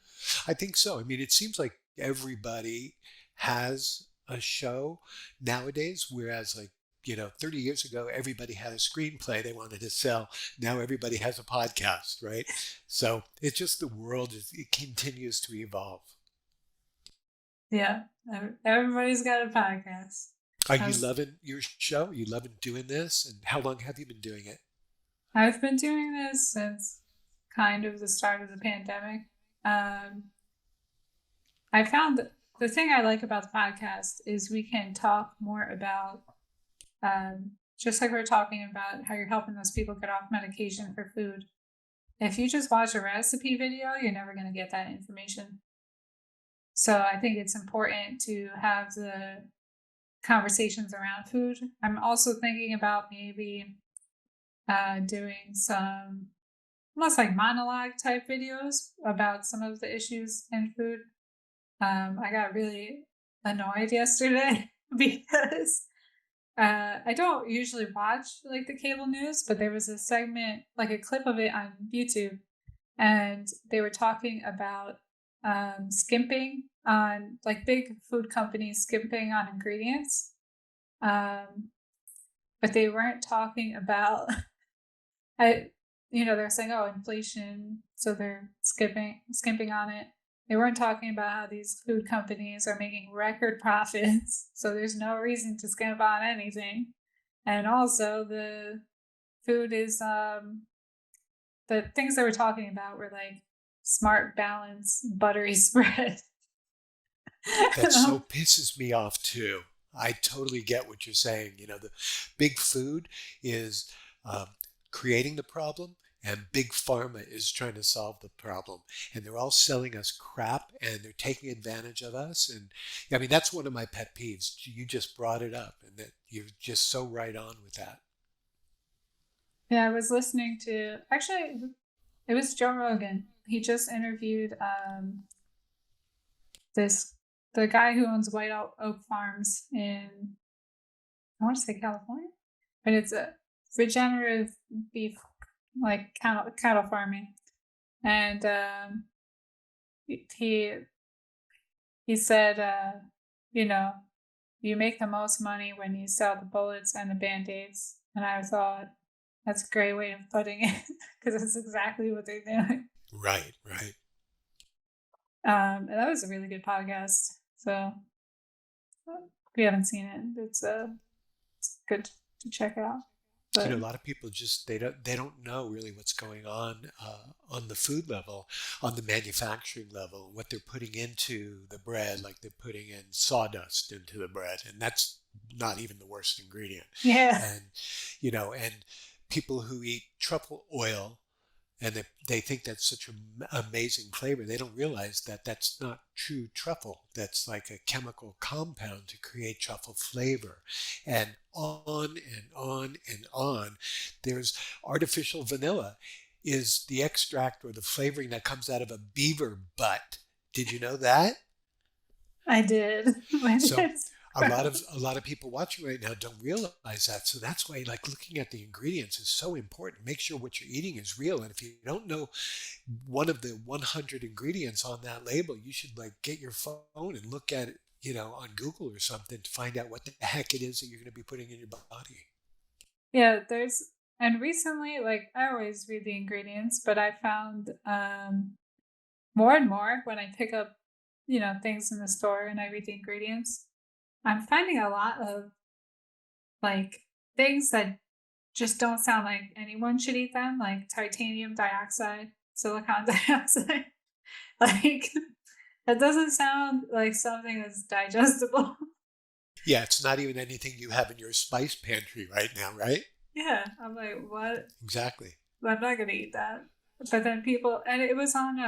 I think so. I mean, it seems like everybody has a show nowadays, whereas 30 years ago, everybody had a screenplay they wanted to sell. Now everybody has a podcast, right? So it's just the world it continues to evolve. Yeah, everybody's got a podcast. Are I you was, loving your show? Are you loving doing this? And how long have you been doing it? I've been doing this since kind of the start of the pandemic. Um, I found the thing I like about the podcast is we can talk more about, just like we're talking about how you're helping those people get off medication for food. If you just watch a recipe video, you're never going to get that information. So I think it's important to have the conversations around food. I'm also thinking about maybe doing some almost like monologue type videos about some of the issues in food. I got really annoyed yesterday because I don't usually watch like the cable news, but there was a segment, like a clip of it on YouTube, and they were talking about skimping on like big food companies skimping on ingredients. Um, but they weren't talking about I they're saying, oh, inflation, so they're skimping on it. They weren't talking about how these food companies are making record profits, so there's no reason to skimp on anything. And also the food is the things they were talking about were like smart balance buttery spread. That so pisses me off too. I totally get what you're saying. The big food is creating the problem and big pharma is trying to solve the problem, and they're all selling us crap, and they're taking advantage of us. And I mean, that's one of my pet peeves. You just brought it up, and that you're just so right on with that. Yeah, I was listening to actually it was Joe Rogan. He just interviewed this the guy who owns White Oak Farms in I want to say California, but it's a regenerative beef like cattle farming, and he he said, you know, you make the most money when you sell the bullets and the band-aids, and I thought that's a great way of putting it because it's exactly what they're doing. Right, right. And that was a really good podcast. So if you haven't seen it, it's good to check out. You know, But a lot of people just they don't know really what's going on the food level, on the manufacturing level, what they're putting into the bread. Like they're putting in sawdust into the bread, and that's not even the worst ingredient. yeah, And and people who eat truffle oil, and they think that's such an amazing flavor. They don't realize that that's not true truffle. That's like a chemical compound to create truffle flavor, and on and on and on. There's artificial vanilla, is the extract or the flavoring that comes out of a beaver butt. Did you know that? I did. But So it's a lot of people watching right now don't realize that. So that's why like looking at the ingredients is so important. Make sure what you're eating is real. And if you don't know one of the 100 ingredients on that label, you should like get your phone and look at it, on Google or something to find out what the heck it is that you're going to be putting in your body. yeah, there's and recently, like I always read the ingredients, but I found more and more when I pick up, things in the store and I read the ingredients, I'm finding a lot of like things that just don't sound like anyone should eat them, like titanium dioxide, silicon dioxide. Like that doesn't sound like something that's digestible. Yeah, it's not even anything you have in your spice pantry right now, right? Yeah, I'm like, what? Exactly. I'm not gonna eat that. But then people, and it was on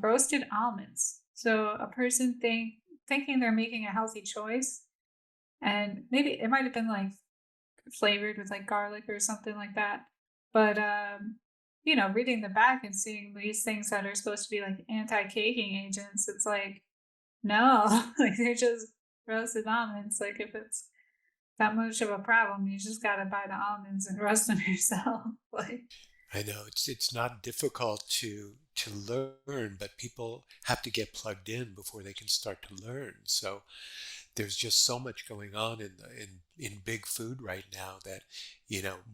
roasted almonds. So a person thinking they're making a healthy choice, and maybe it might have been like flavored with like garlic or something like that. But reading the back and seeing these things that are supposed to be like anti-caking agents, it's like no, like they're just roasted almonds. Like if it's that much of a problem, you just gotta buy the almonds and roast them yourself. Like I know it's not difficult to learn, but people have to get plugged in before they can start to learn. So there's just so much going on in big food right now that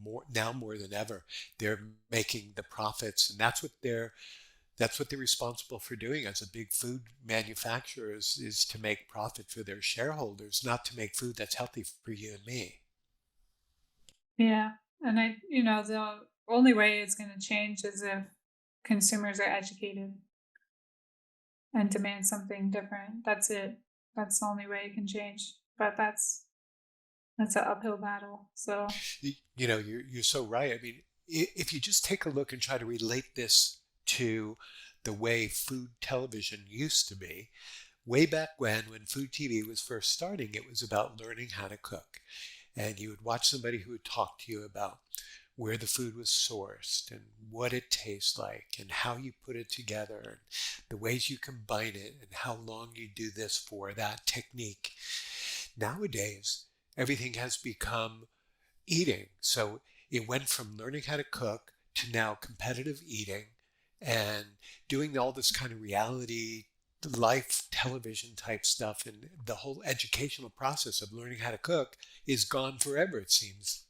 more than ever they're making the profits, and that's what they're responsible for doing as a big food manufacturer is to make profit for their shareholders, not to make food that's healthy for you and me. yeah, and the only way it's going to change is if consumers are educated and demand something different. That's it. That's the only way it can change. But that's an uphill battle. So You're so right. I mean, if you just take a look and try to relate this to the way food television used to be, way back when food TV was first starting, it was about learning how to cook. And you would watch somebody who would talk to you about where the food was sourced and what it tastes like and how you put it together and the ways you combine it and how long you do this for, that technique. Nowadays, everything has become eating. So it went from learning how to cook to now competitive eating and doing all this kind of reality life television type stuff, and the whole educational process of learning how to cook is gone forever, it seems.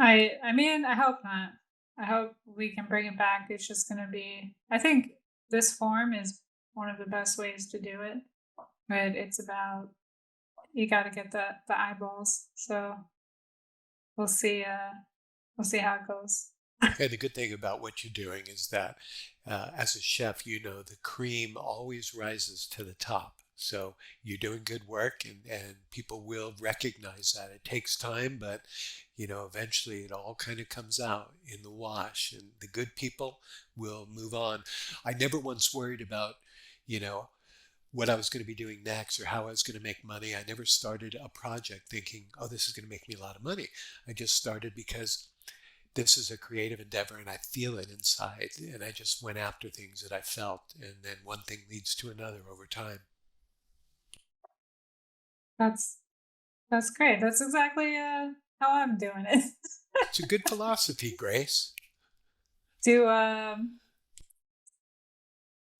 I mean, I hope not. I hope we can bring it back. It's just going to be I think this form is one of the best ways to do it. But it's about you got to get the eyeballs. So we'll see we'll see how it goes. And the good thing about what you're doing is that as a chef, the cream always rises to the top. So you're doing good work, and people will recognize that. It takes time, but eventually it all kind of comes out in the wash, and the good people will move on. I never once worried about, you know, what I was going to be doing next or how I was going to make money. I never started a project thinking, oh, this is going to make me a lot of money. I just started because this is a creative endeavor and I feel it inside. And I just went after things that I felt. And then one thing leads to another over time. That's that's great. That's exactly how I'm doing it. It's a good philosophy, Grace. Do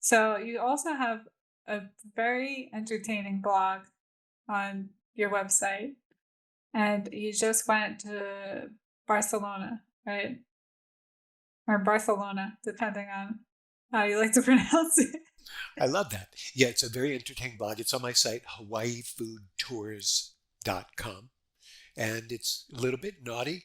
So you also have a very entertaining blog on your website, and you just went to Barcelona, right? Or Barcelona, depending on how you like to pronounce it. I love that. Yeah, it's a very entertaining blog. It's on my site, hawaiifoodtours.com. And it's a little bit naughty,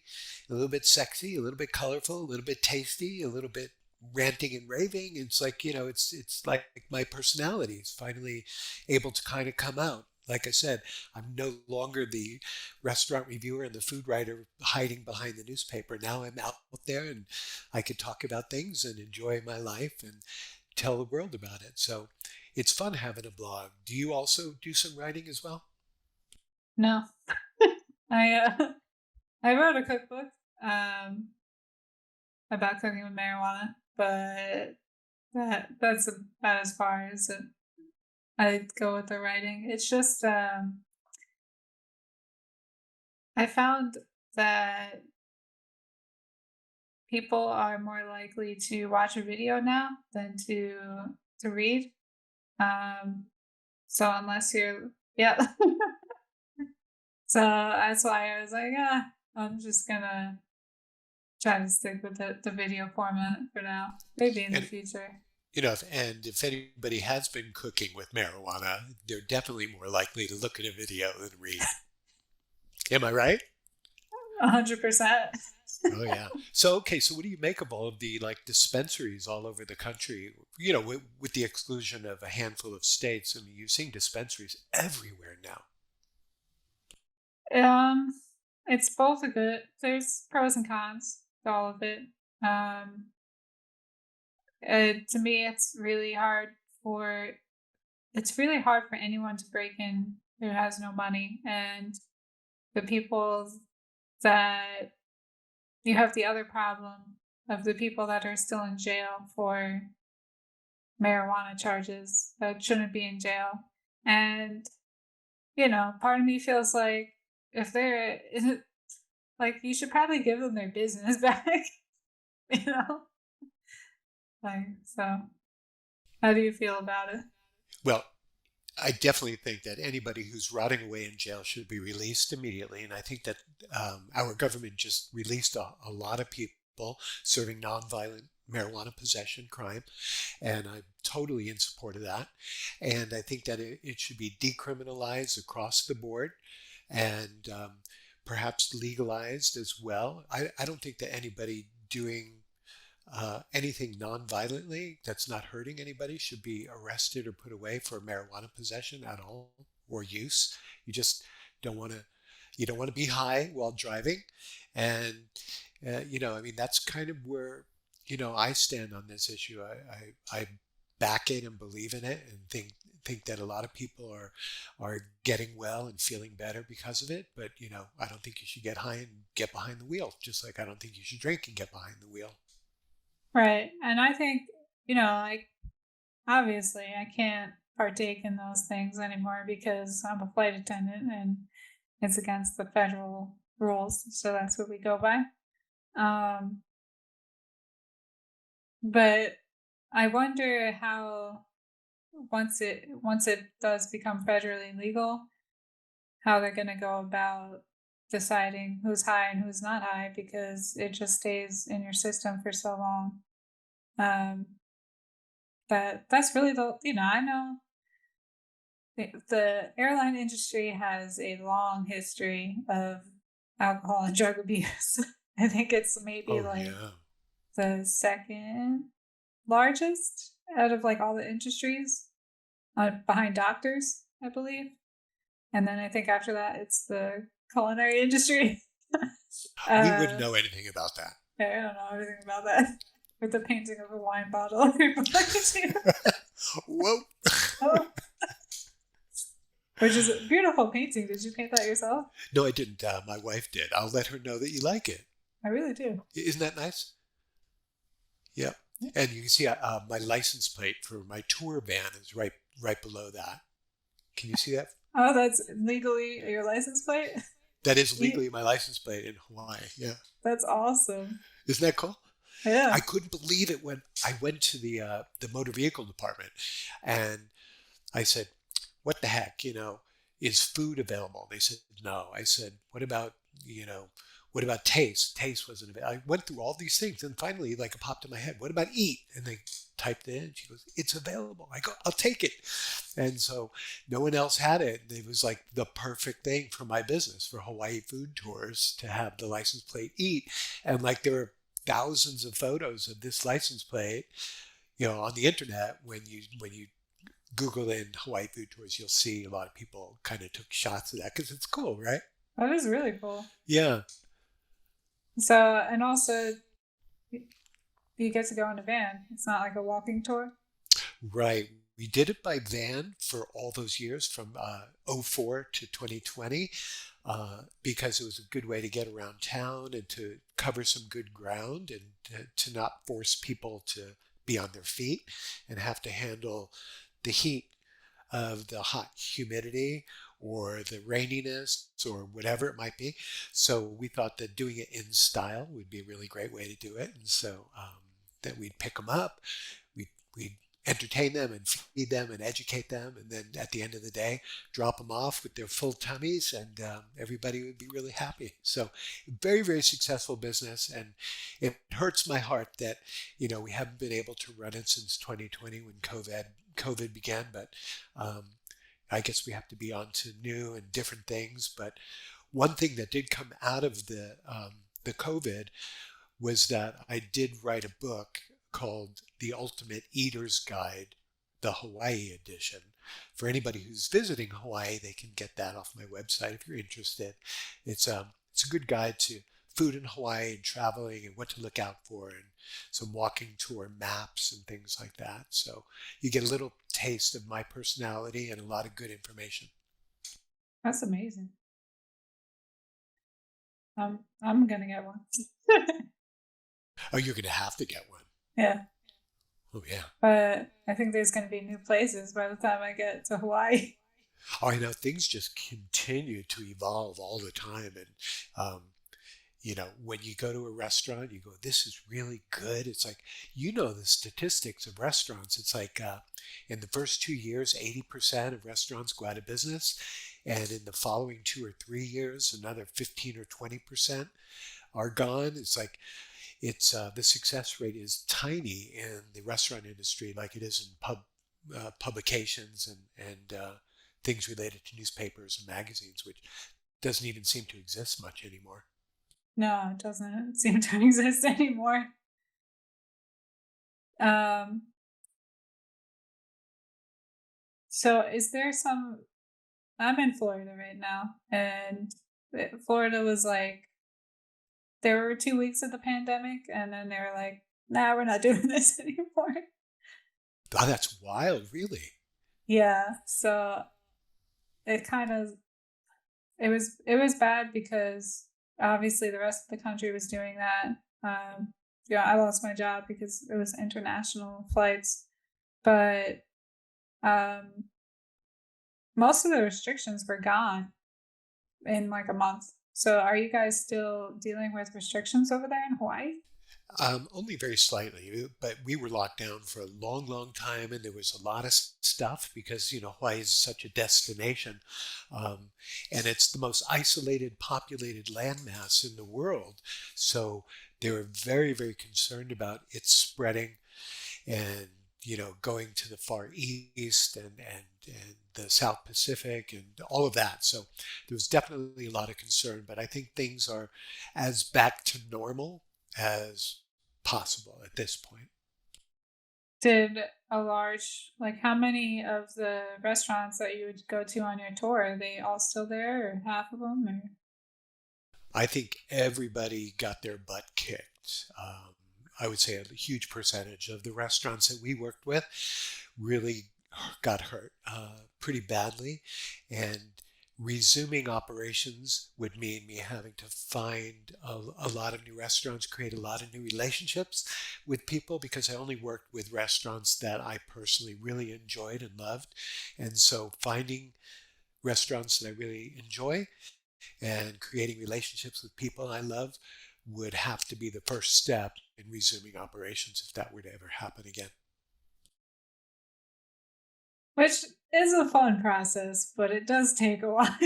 a little bit sexy, a little bit colorful, a little bit tasty, a little bit ranting and raving. It's like, it's like my personality is finally able to kind of come out. Like I said, I'm no longer the restaurant reviewer and the food writer hiding behind the newspaper. Now I'm out there and I can talk about things and enjoy my life and tell the world about it. So it's fun having a blog. Do you also do some writing as well? No, I I wrote a cookbook um, about cooking with marijuana, but that's about as far as I go with the writing. It's just I found that people are more likely to watch a video now than to read. Um, so unless you're yeah, so that's why I was like, I'm just gonna try to stick with the video format for now. Maybe in the And future. if anybody has been cooking with marijuana, they're definitely more likely to look at a video than read. Am I right? 100%. Oh yeah. So okay, so what do you make of all of the like dispensaries all over the country? With the exclusion of a handful of states, I mean, you're seeing dispensaries everywhere now. Um, it's both a good. There's pros and cons to all of it. Um, to me, for it's really hard for anyone to break in who has no money, and the people that you have the other problem of the people that are still in jail for marijuana charges that shouldn't be in jail. And, part of me feels like if they're like you should probably give them their business back, you know? Like so how do you feel about it? Well, I definitely think that anybody who's rotting away in jail should be released immediately. And I think that our government just released a lot of people serving nonviolent marijuana possession crime. And I'm totally in support of that. And I think that it should be decriminalized across the board and perhaps legalized as well. I don't think that anybody doing anything non-violently that's not hurting anybody should be arrested or put away for marijuana possession at all or use. You just don't want to. You don't want to be high while driving, and I mean that's kind of where I stand on this issue. I back it and believe in it, and think that a lot of people are getting well and feeling better because of it. But I don't think you should get high and get behind the wheel. Just like I don't think you should drink and get behind the wheel. Right. And I think, like obviously I can't partake in those things anymore because I'm a flight attendant and it's against the federal rules. So that's what we go by. Um, but I wonder how once it does become federally legal, how they're going to go about deciding who's high and who's not high because it just stays in your system for so long. Um, that's really I know the airline industry has a long history of alcohol and drug abuse. I think it's maybe Oh like yeah. the second largest out of like all the industries. behind doctors, I believe. And then I think after that, it's the culinary industry. We wouldn't uh, know anything about that. yeah, I don't know everything about that. With the painting of a wine bottle behind you. Whoa. Oh, which is a beautiful painting. Did you paint that yourself? No, I didn't. My wife did. I'll let her know that you like it. I really do. Isn't that nice? Yep. And you can see my license plate for my tour van is right below that. Can you see that? Oh, that's legally your license plate? That is legally my license plate in Hawaii. Yeah. That's awesome. Isn't that cool? I Yeah. couldn't believe it when I went to the motor vehicle department, and I said, "What the heck? Is food available?" They said, "No." I said, "What about you know, what about taste? Taste wasn't available." I went through all these things, and finally, like it popped in my head, "What about eat?" And they typed it in. She goes, "It's available." I go, "I'll take it." And so no one else had it. It was like the perfect thing for my business, for Hawaii Food Tours, to have the license plate eat. And like there were thousands of photos of this license plate, on the internet. When you Google in Hawaii Food Tours, you'll see a lot of people kind of took shots of that because it's cool, right? That is really cool. Yeah, So, and also, you get to go in a van. It's not like a walking tour. right. We did it by van for all those years from '04 to 2020 because it was a good way to get around town and to cover some good ground and to not force people to be on their feet and have to handle the heat of the hot humidity or the raininess or whatever it might be. So we thought that doing it in style would be a really great way to do it. And so that we'd pick them up, we'd entertain them and feed them and educate them. And then at the end of the day, drop them off with their full tummies and everybody would be really happy. So very, very successful business. And it hurts my heart that, we haven't been able to run it since 2020 when COVID began, but um, I guess we have to be on to new and different things. But one thing that did come out of the COVID was that I did write a book called The Ultimate Eater's Guide, the Hawaii edition. For anybody who's visiting Hawaii, they can get that off my website if you're interested. It's a good guide to food in Hawaii and traveling and what to look out for and some walking tour maps and things like that. So you get a little taste of my personality and a lot of good information. That's amazing. I'm gonna get one. Oh, you're going to have to get one. Yeah, Oh, yeah. but I think there's gonna be new places by the time I get to Hawaii. Oh, I know things just continue to evolve all the time. And, when you go to a restaurant, you go, "This is really good." It's like, the statistics of restaurants. It's like in the first 2 years, 80% of restaurants go out of business. And in the following 2 or 3 years, another 15 or 20% are gone. It's like, the success rate is tiny in the restaurant industry, like it is in publications and things related to newspapers and magazines, which doesn't even seem to exist much anymore. No, it doesn't seem to exist anymore. Um, so is there some? I'm in Florida right now, and Florida was like there were 2 weeks of the pandemic, and then they were like, "Nah, we're not doing this anymore." Oh, that's wild, really. Yeah, so it kind of it was bad because obviously the rest of the country was doing that. Yeah, I lost my job because it was international flights, but um, most of the restrictions were gone in like a month. So, are you guys still dealing with restrictions over there in Hawaii? Only very slightly, but we were locked down for a long, long time, and there was a lot of stuff because Hawaii is such a destination, um, and it's the most isolated, populated landmass in the world. So they were very, very concerned about it spreading and going to the Far East and the South Pacific and all of that. So there was definitely a lot of concern, but I think things are as back to normal as possible at this point. Did a large, like how many of the restaurants that you would go to on your tour, are they all still there or half of them or I think everybody got their butt kicked. I would say a huge percentage of the restaurants that we worked with really got hurt pretty badly. And resuming operations would mean me having to find a lot of new restaurants, create a lot of new relationships with people because I only worked with restaurants that I personally really enjoyed and loved. And so finding restaurants that I really enjoy and creating relationships with people I love would have to be the first step in resuming operations if that were to ever happen again. which is a fun process, but it does take a while.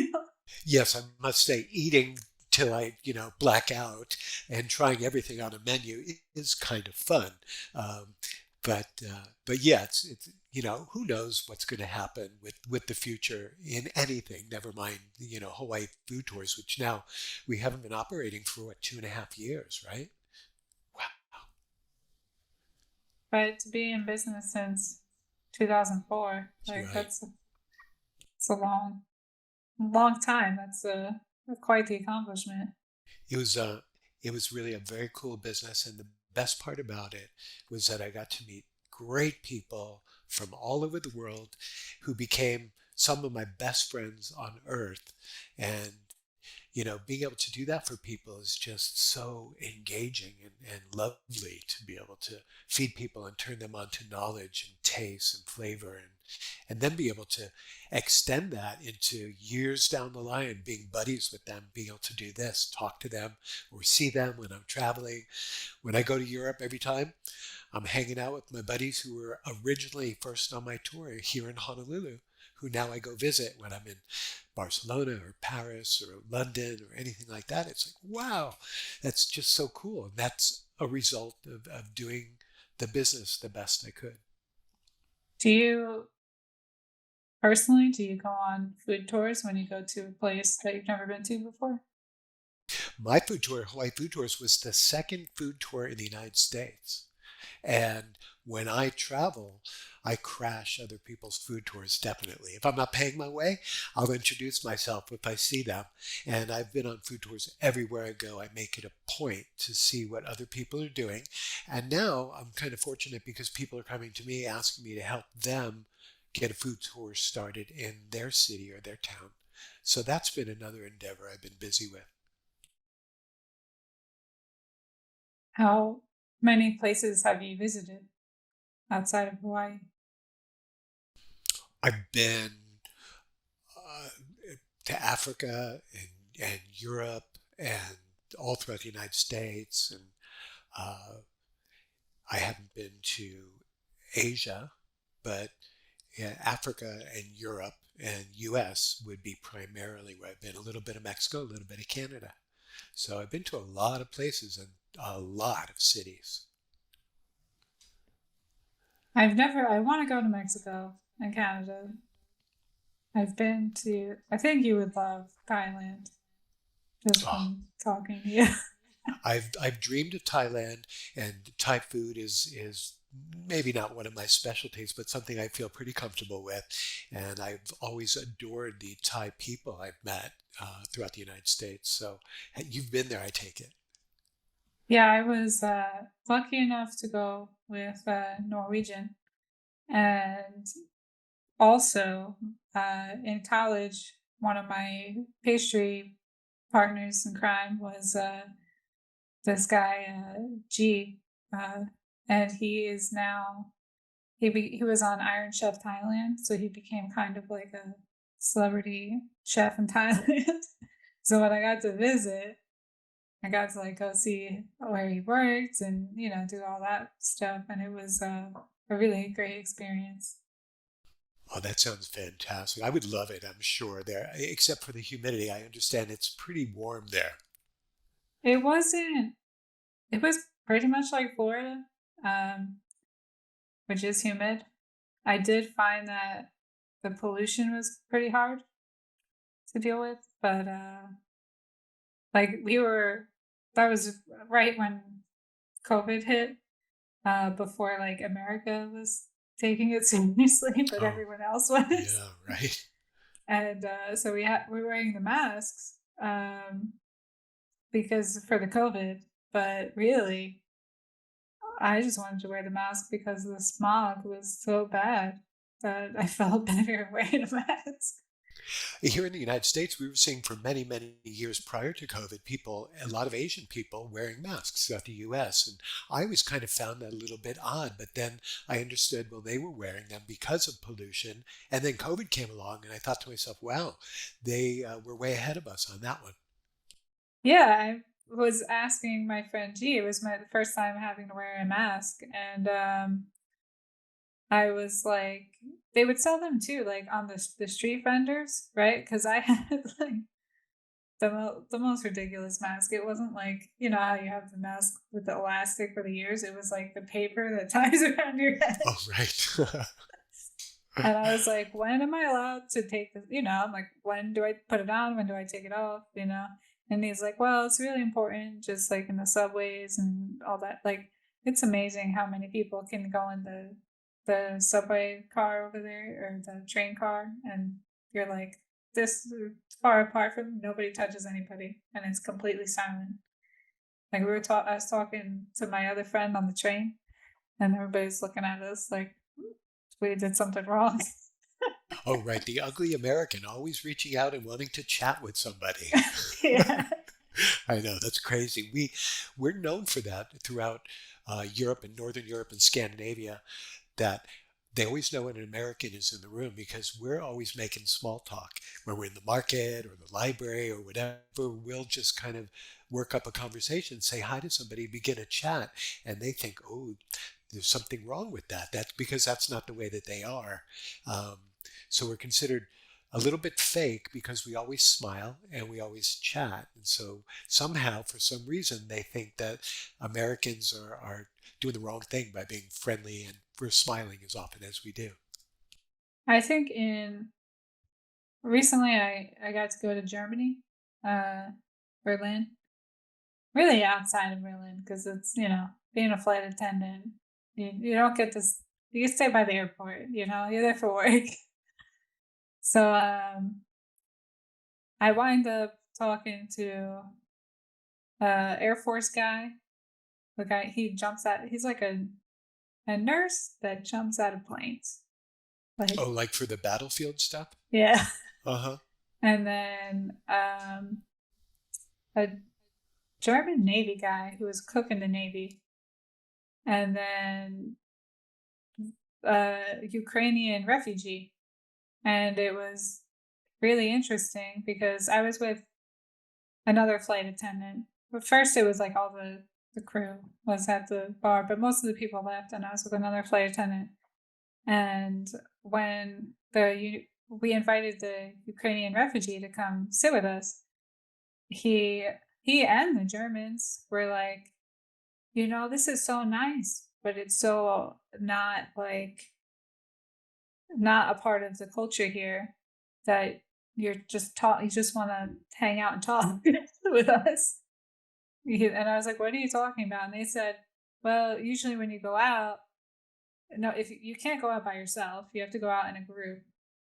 Yes, I must say, eating till I, black out and trying everything on a menu is kind of fun. Um, but yeah, it's who knows what's going to happen with the future in anything. Never mind Hawaii food tours, which now we haven't been operating for what 2.5 years, right? Wow, But to be in business since 2004, that's like right. it's a long time. That's quite the accomplishment. It was uh, it was really a very cool business, and the best part about it was that I got to meet great people from all over the world who became some of my best friends on earth. And being able to do that for people is just so engaging and lovely to be able to feed people and turn them on to knowledge and taste and flavor and then be able to extend that into years down the line, being buddies with them, being able to do this, talk to them or see them when I'm traveling. When I go to Europe every time, I'm hanging out with my buddies who were originally first on my tour here in Honolulu, who now I go visit when I'm in Barcelona or Paris or London or anything like that. It's like, wow, that's just so cool. And that's a result of doing the business the best I could. Do you personally, do you go on food tours when you go to a place that you've never been to before? My food tour, Hawaii Food Tours, was the second food tour in the United States. And when I travel, I crash other people's food tours definitely. If I'm not paying my way, I'll introduce myself if I see them. And I've been on food tours everywhere I go. I make it a point to see what other people are doing. And now I'm kind of fortunate because people are coming to me asking me to help them get a food tour started in their city or their town. So that's been another endeavor I've been busy with. How many places have you visited outside of Hawaii? I've been uh, to Africa and Europe and all throughout the United States. And uh, I haven't been to Asia, but yeah, Africa and Europe and US would be primarily where I've been. A little bit of Mexico, a little bit of Canada. So I've been to a lot of places and a lot of cities. I want to go to Mexico and Canada. I've been to, I think you would love Thailand just Oh, from talking to you. I've dreamed of Thailand, and Thai food is maybe not one of my specialties, but something I feel pretty comfortable with. And I've always adored the Thai people I've met throughout the United States. So you've been there, I take it. Yeah, I was lucky enough to go with Norwegian. And also in college, one of my pastry partners in crime was this guy, G. Uh, and he is now, he was on Iron Chef Thailand. So he became kind of like a celebrity chef in Thailand. So when I got to visit, I got to like go see where he worked and do all that stuff, and it was a really great experience. Oh, that sounds fantastic. I would love it, I'm sure, there, except for the humidity. I understand it's pretty warm there. It wasn't. It was pretty much like Florida, um, which is humid. I did find that the pollution was pretty hard to deal with, but like we were, that was right when COVID hit, before like America was taking it seriously, but Oh, everyone else was. yeah, right. And so we're wearing the masks because for the COVID, but really, I just wanted to wear the mask because the smog was so bad that I felt better wearing a mask. Here in the United States, we were seeing for many, many years prior to COVID, people, a lot of Asian people wearing masks throughout the US. And I always kind of found that a little bit odd. But then I understood, well, they were wearing them because of pollution. And then COVID came along, and I thought to myself, wow, they were way ahead of us on that one. Yeah, I was asking my friend G. It was my first time having to wear a mask, and I was like, they would sell them too, like on the street vendors, right? Because I had like the most ridiculous mask. It wasn't like you know how you have the mask with the elastic for the ears. It was like the paper that ties around your head. Oh, right. And I was like, when am I allowed to take this? You know, I'm like, when do I put it on? When do I take it off? You know? And he's like, well, it's really important, just like in the subways and all that. Like, it's amazing how many people can go in the subway car over there or the train car, and you're like this far apart from nobody touches anybody, and it's completely silent. Like I was talking to my other friend on the train, and everybody's looking at us like we did something wrong. Oh, right. The ugly American always reaching out and wanting to chat with somebody. Yeah. I know that's crazy. We're known for that throughout Europe and Northern Europe and Scandinavia. That they always know when an American is in the room because we're always making small talk. When we're in the market or the library or whatever, we'll just kind of work up a conversation, say hi to somebody, begin a chat, and they think, oh, there's something wrong with that. That's because that's not the way that they are. Um, so we're considered a little bit fake because we always smile and we always chat. And so somehow, for some reason, they think that Americans are doing the wrong thing by being friendly and we're smiling as often as we do. I think in recently I got to go to Germany, uh, Berlin, really outside of Berlin because it's you know being a flight attendant, you don't get this. You stay by the airport, you know, you're there for work. So I wind up talking to Air Force guy. The guy he jumps out. He's like a nurse that jumps out of planes. Like Oh, like for the battlefield stuff? yeah. Uh huh. And then a German Navy guy who was a cook in the Navy, and then a Ukrainian refugee. And it was really interesting because I was with another flight attendant. But first, it was like all the crew was at the bar, but most of the people left, and I was with another flight attendant. And when we invited the Ukrainian refugee to come sit with us, he he and the Germans were like, you know, this is so nice, but it's so not like not a part of the culture here that you just want to hang out and talk with us. And I was like, what are you talking about? And they said, well, usually when you go out, no, if you can't go out by yourself, you have to go out in a group.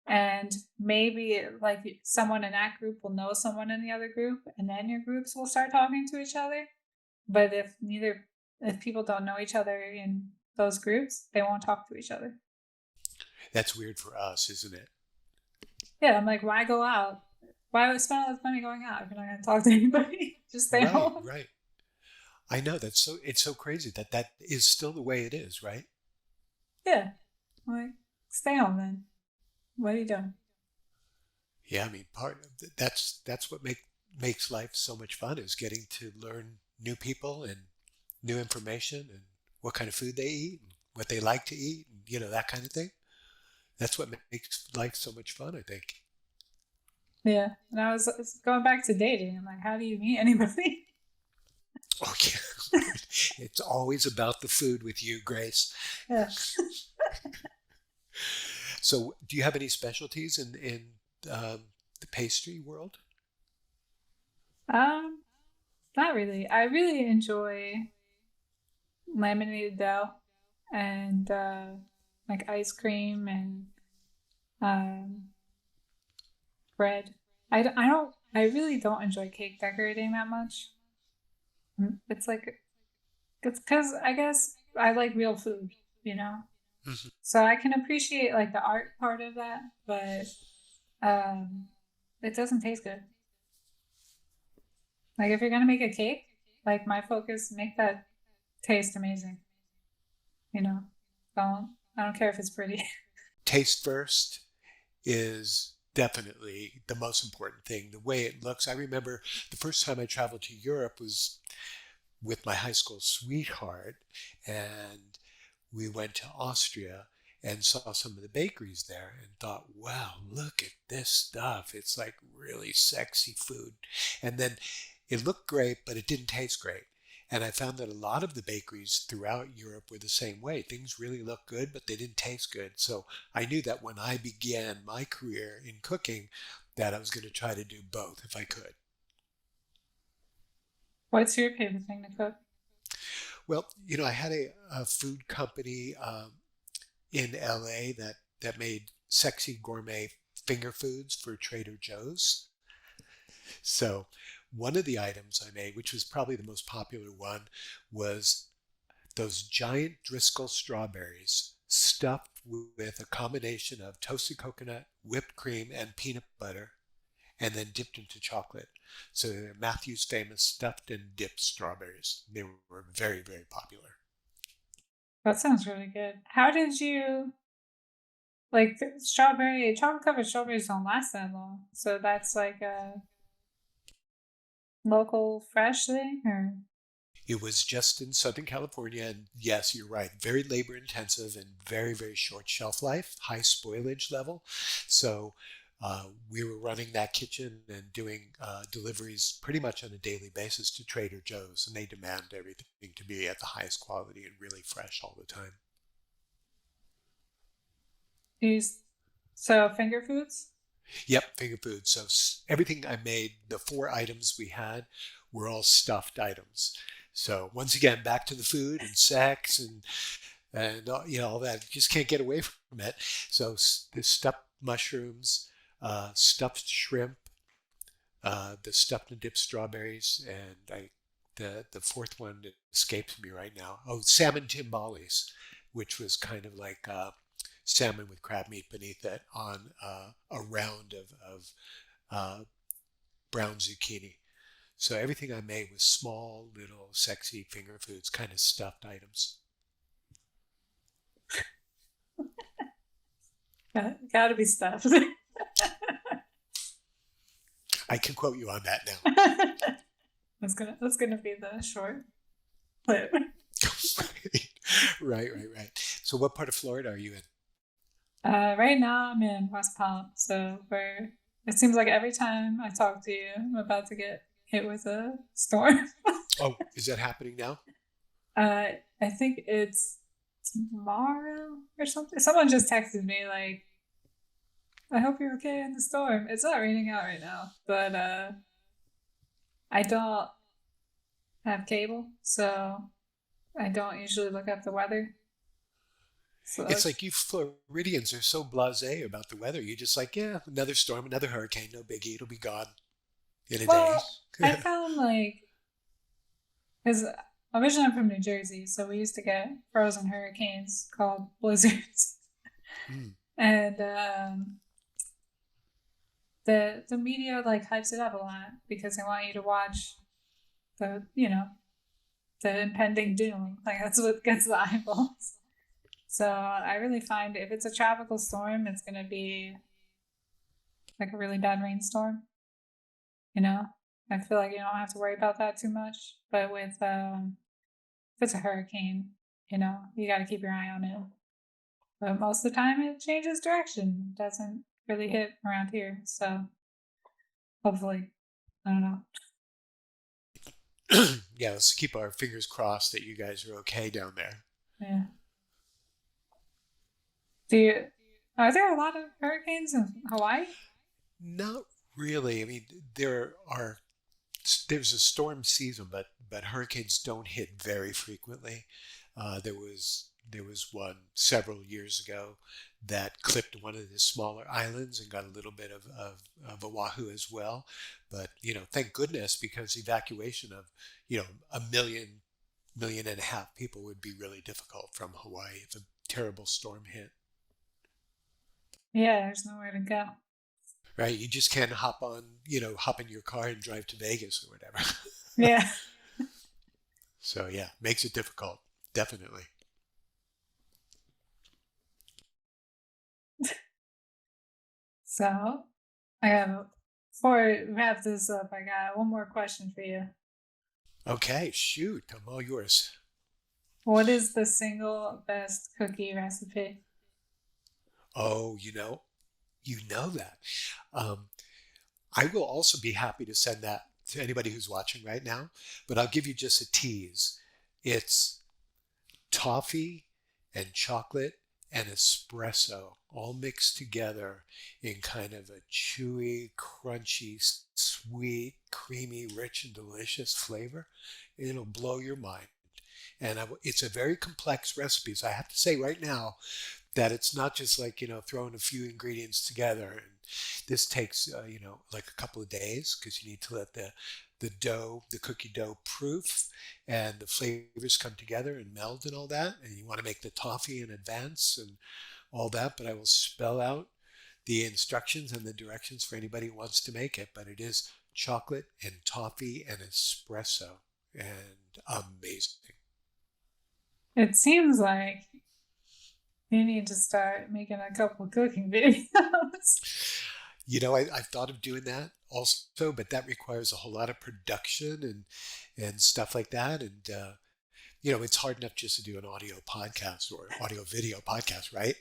And maybe like someone in that group will know someone in the other group, and then your groups will start talking to each other. But if people don't know each other in those groups, they won't talk to each other. That's weird for us, isn't it? Yeah, I'm like, why go out? Why would I spend all this money going out if you're not going to talk to anybody? Just stay Right, home. right. I know it's so crazy that that is still the way it is, right? Yeah, I'm like stay home then. What are you doing? Yeah, I mean, that's what makes life so much fun is getting to learn new people and new information and what kind of food they eat and what they like to eat and that kind of thing. That's what makes life so much fun, I think. Yeah, and I was going back to dating. I'm like, how do you meet anybody? Okay. It's always about the food with you, Grace. Yeah. So, do you have any specialties in the pastry world? Um, Not really. I really enjoy laminated dough and like ice cream and um, bread. I really don't enjoy cake decorating that much. It's like, it's because I guess I like real food, you know? Mhm. So I can appreciate like the art part of that, but um, it doesn't taste good. Like if you're gonna make a cake, like my focus, make that taste amazing. You know, I don't care if it's pretty. Taste first is definitely the most important thing. The way it looks. I remember the first time I traveled to Europe was with my high school sweetheart, and we went to Austria and saw some of the bakeries there and thought, wow, look at this stuff. It's like really sexy food. And then it looked great, but it didn't taste great. And I found that a lot of the bakeries throughout Europe were the same way. Things really looked good, but they didn't taste good. So I knew that when I began my career in cooking, that I was going to try to do both if I could. What's your favorite thing to cook? Well, I had a food company in LA that made sexy gourmet finger foods for Trader Joe's. So one of the items I made, which was probably the most popular one, was those giant Driscoll strawberries stuffed with a combination of toasted coconut, whipped cream, and peanut butter, and then dipped into chocolate. So they're Matthew's famous stuffed and dipped strawberries. They were very, very popular. That sounds really good. How did you like strawberry? Chocolate covered strawberries don't last that long, so that's like a local fresh thing, or It was just in Southern California, and yes, you're right, very labor intensive and very, very short shelf life, high spoilage level. So we were running that kitchen and doing deliveries pretty much on a daily basis to Trader Joe's, and they demand everything to be at the highest quality and really fresh all the time. use so finger foods? Yep, finger food. So everything I made, the four items we had, were all stuffed items. So once again, back to the food and sex and all that. You just can't get away from it. So the stuffed mushrooms, stuffed shrimp, the stuffed and dipped strawberries, and the fourth one escapes me right now. Oh, salmon timbales, which was kind of like salmon with crab meat beneath it on a round of uh, brown zucchini. So everything I made was small, little, sexy finger foods, kind of stuffed items. Gotta be stuffed. I can quote you on that now. That's gonna be the short clip. Right, right, right. So, what part of Florida are you in? Right now I'm in West Palm, so where it seems like every time I talk to you, I'm about to get hit with a storm. Oh, is that happening now? uh, I think it's tomorrow or something. Someone just texted me like, "I hope you're okay in the storm." It's not raining out right now, but I don't have cable, so I don't usually look up the weather. So It's like you Floridians are so blasé about the weather. You're just like, yeah, another storm, another hurricane, no biggie. It'll be gone in a day. well, I found like because originally I'm from New Jersey, so we used to get frozen hurricanes called blizzards, Mm. and the media like hypes it up a lot because they want you to watch the impending doom. Like that's what gets the eyeballs. So I really find if it's a tropical storm, it's gonna be like a really bad rainstorm. You know, I feel like you don't have to worry about that too much. But with if it's a hurricane, you got to keep your eye on it. But most of the time, it changes direction. It doesn't really hit around here. So hopefully, I don't know. Yeah, let's keep our fingers crossed that you guys are okay down there. Yeah. Do you? Are there a lot of hurricanes in Hawaii? Not really. I mean, there's a storm season, but hurricanes don't hit very frequently. There was There was one several years ago that clipped one of the smaller islands and got a little bit of Oahu as well. But, thank goodness, because evacuation of, a million and a half people would be really difficult from Hawaii if a terrible storm hit. Yeah, there's nowhere to go. Right? You just can't hop in your car and drive to Vegas or whatever. Yeah. So yeah, makes it difficult. Definitely. So I have before we wrap this up, I got one more question for you. Okay, shoot, I'm all yours. What is the single best cookie recipe? Oh, you know that. Um, I will also be happy to send that to anybody who's watching right now, but I'll give you just a tease. It's toffee and chocolate and espresso all mixed together in kind of a chewy, crunchy, sweet, creamy, rich, and delicious flavor. It'll blow your mind. And it's a very complex recipe. So I have to say right now that it's not just like, throwing a few ingredients together. And this takes, like a couple of days because you need to let the cookie dough proof and the flavors come together and meld and all that. And you want to make the toffee in advance and all that. But I will spell out the instructions and the directions for anybody who wants to make it. But it is chocolate and toffee and espresso and amazing. It seems like you need to start making a couple cooking videos. I've thought of doing that also, but that requires a whole lot of production and stuff like that. And it's hard enough just to do an audio podcast or audio video podcast, right?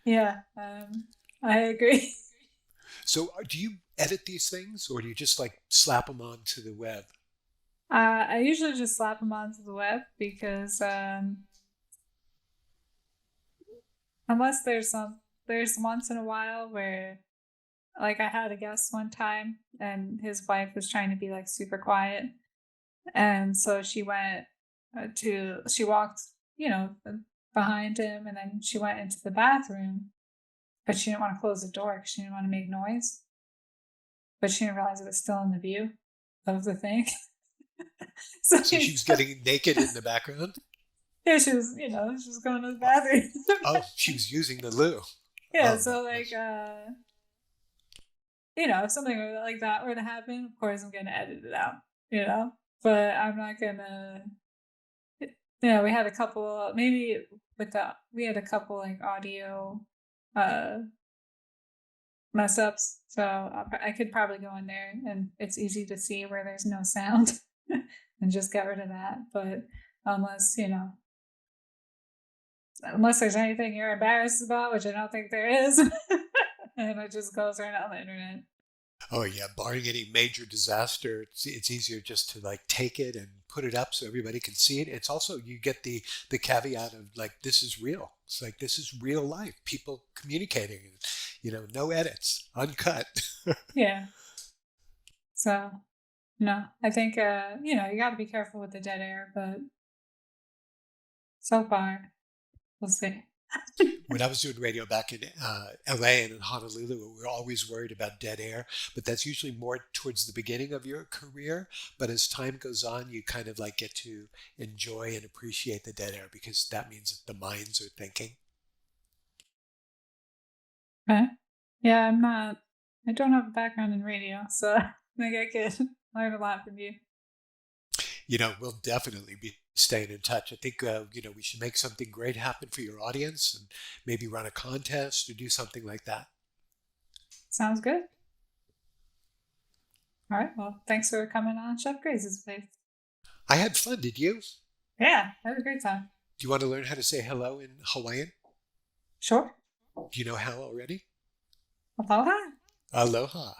Yeah, I agree. So, do you edit these things, or do you just like slap them onto the web? I usually just slap them onto the web because unless there's once in a while where like I had a guest one time and his wife was trying to be like super quiet, and so she went she walked, behind him, and then she went into the bathroom, but she didn't want to close the door because she didn't want to make noise, but she didn't realize it was still in the view of the thing. So So she was getting naked in the background. yeah, she was going to the bathroom. Oh, she was using the loo. Yeah, Oh, so like if something like that were to happen, of course I'm gonna edit it out, but I'm not gonna. We had a couple, maybe we had a couple like audio uh mess ups, so I could probably go in there and it's easy to see where there's no sound and just get rid of that. But unless unless there's anything you're embarrassed about, which I don't think there is, and it just goes right on the internet. Oh yeah, barring any major disaster, it's easier just to like take it and put it up so everybody can see it. It's also you get the caveat of like this is real. It's like this is real life, people communicating, no edits, uncut. Yeah. So no, I think you got to be careful with the dead air, but so far we'll see. When I was doing radio back in LA and in Honolulu, we were always worried about dead air, but that's usually more towards the beginning of your career. But as time goes on, you kind of like get to enjoy and appreciate the dead air because that means that the minds are thinking. Okay. Yeah, I don't have a background in radio, so I think I could learn a lot from you. We'll definitely be staying in touch. I think, we should make something great happen for your audience and maybe run a contest or do something like that. Sounds good. All right. Well, thanks for coming on Chef Grace's place. I had fun. Did you? Yeah, I had a great time. Do you want to learn how to say hello in Hawaiian? Sure. Do you know how already? Aloha. Aloha.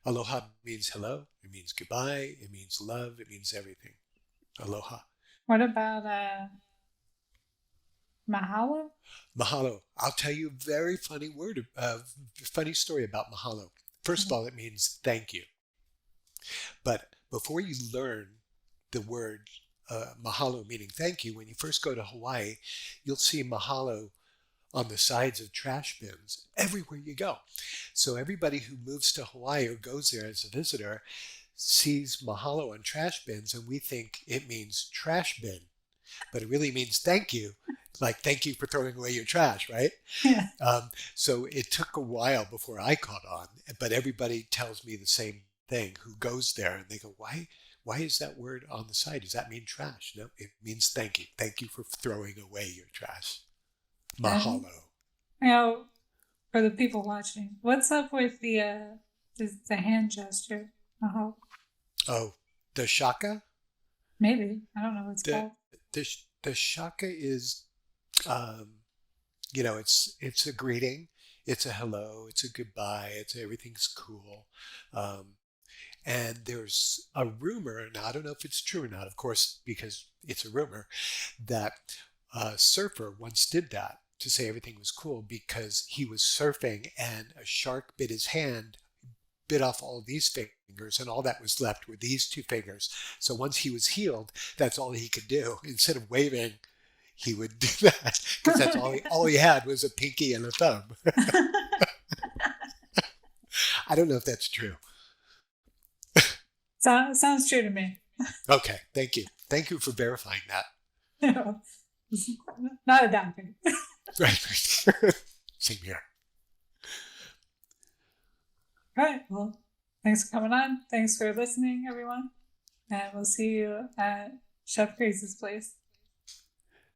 Aloha means hello. It means goodbye. It means love. It means everything. Aloha. What about mahalo? Mahalo. I'll tell you a very funny story about mahalo. First of all, it means thank you. But before you learn the word mahalo meaning thank you, when you first go to Hawaii, you'll see mahalo on the sides of trash bins everywhere you go. So everybody who moves to Hawaii or goes there as a visitor sees mahalo on trash bins, and we think it means trash bin, but it really means thank you, like thank you for throwing away your trash, right? Yeah. So it took a while before I caught on, but everybody tells me the same thing who goes there, and they go, why is that word on the side? Does that mean trash? No, it means thank you. Thank you for throwing away your trash. And Mahalo. for the people watching, what's up with the hand gesture? Oh, Oh, the shaka? maybe I don't know what it's The called. the shaka is, um, it's a greeting, it's a hello, it's a goodbye, it's everything's cool. Um, and there's a rumor, now I don't know if it's true or not, of course, because it's a rumor, that a surfer once did that to say everything was cool because he was surfing and a shark bit his hand, bit off all these fingers, and all that was left were these two fingers. So once he was healed, that's all he could do. Instead of waving, he would do that because that's all he had was a pinky and a thumb. I don't know if that's true. Sounds true to me. Okay, thank you. Thank you for verifying that. Not a doctor. Right. Same here. All right. Well, thanks for coming on. Thanks for listening, everyone. And we'll see you at Chef Grace's place.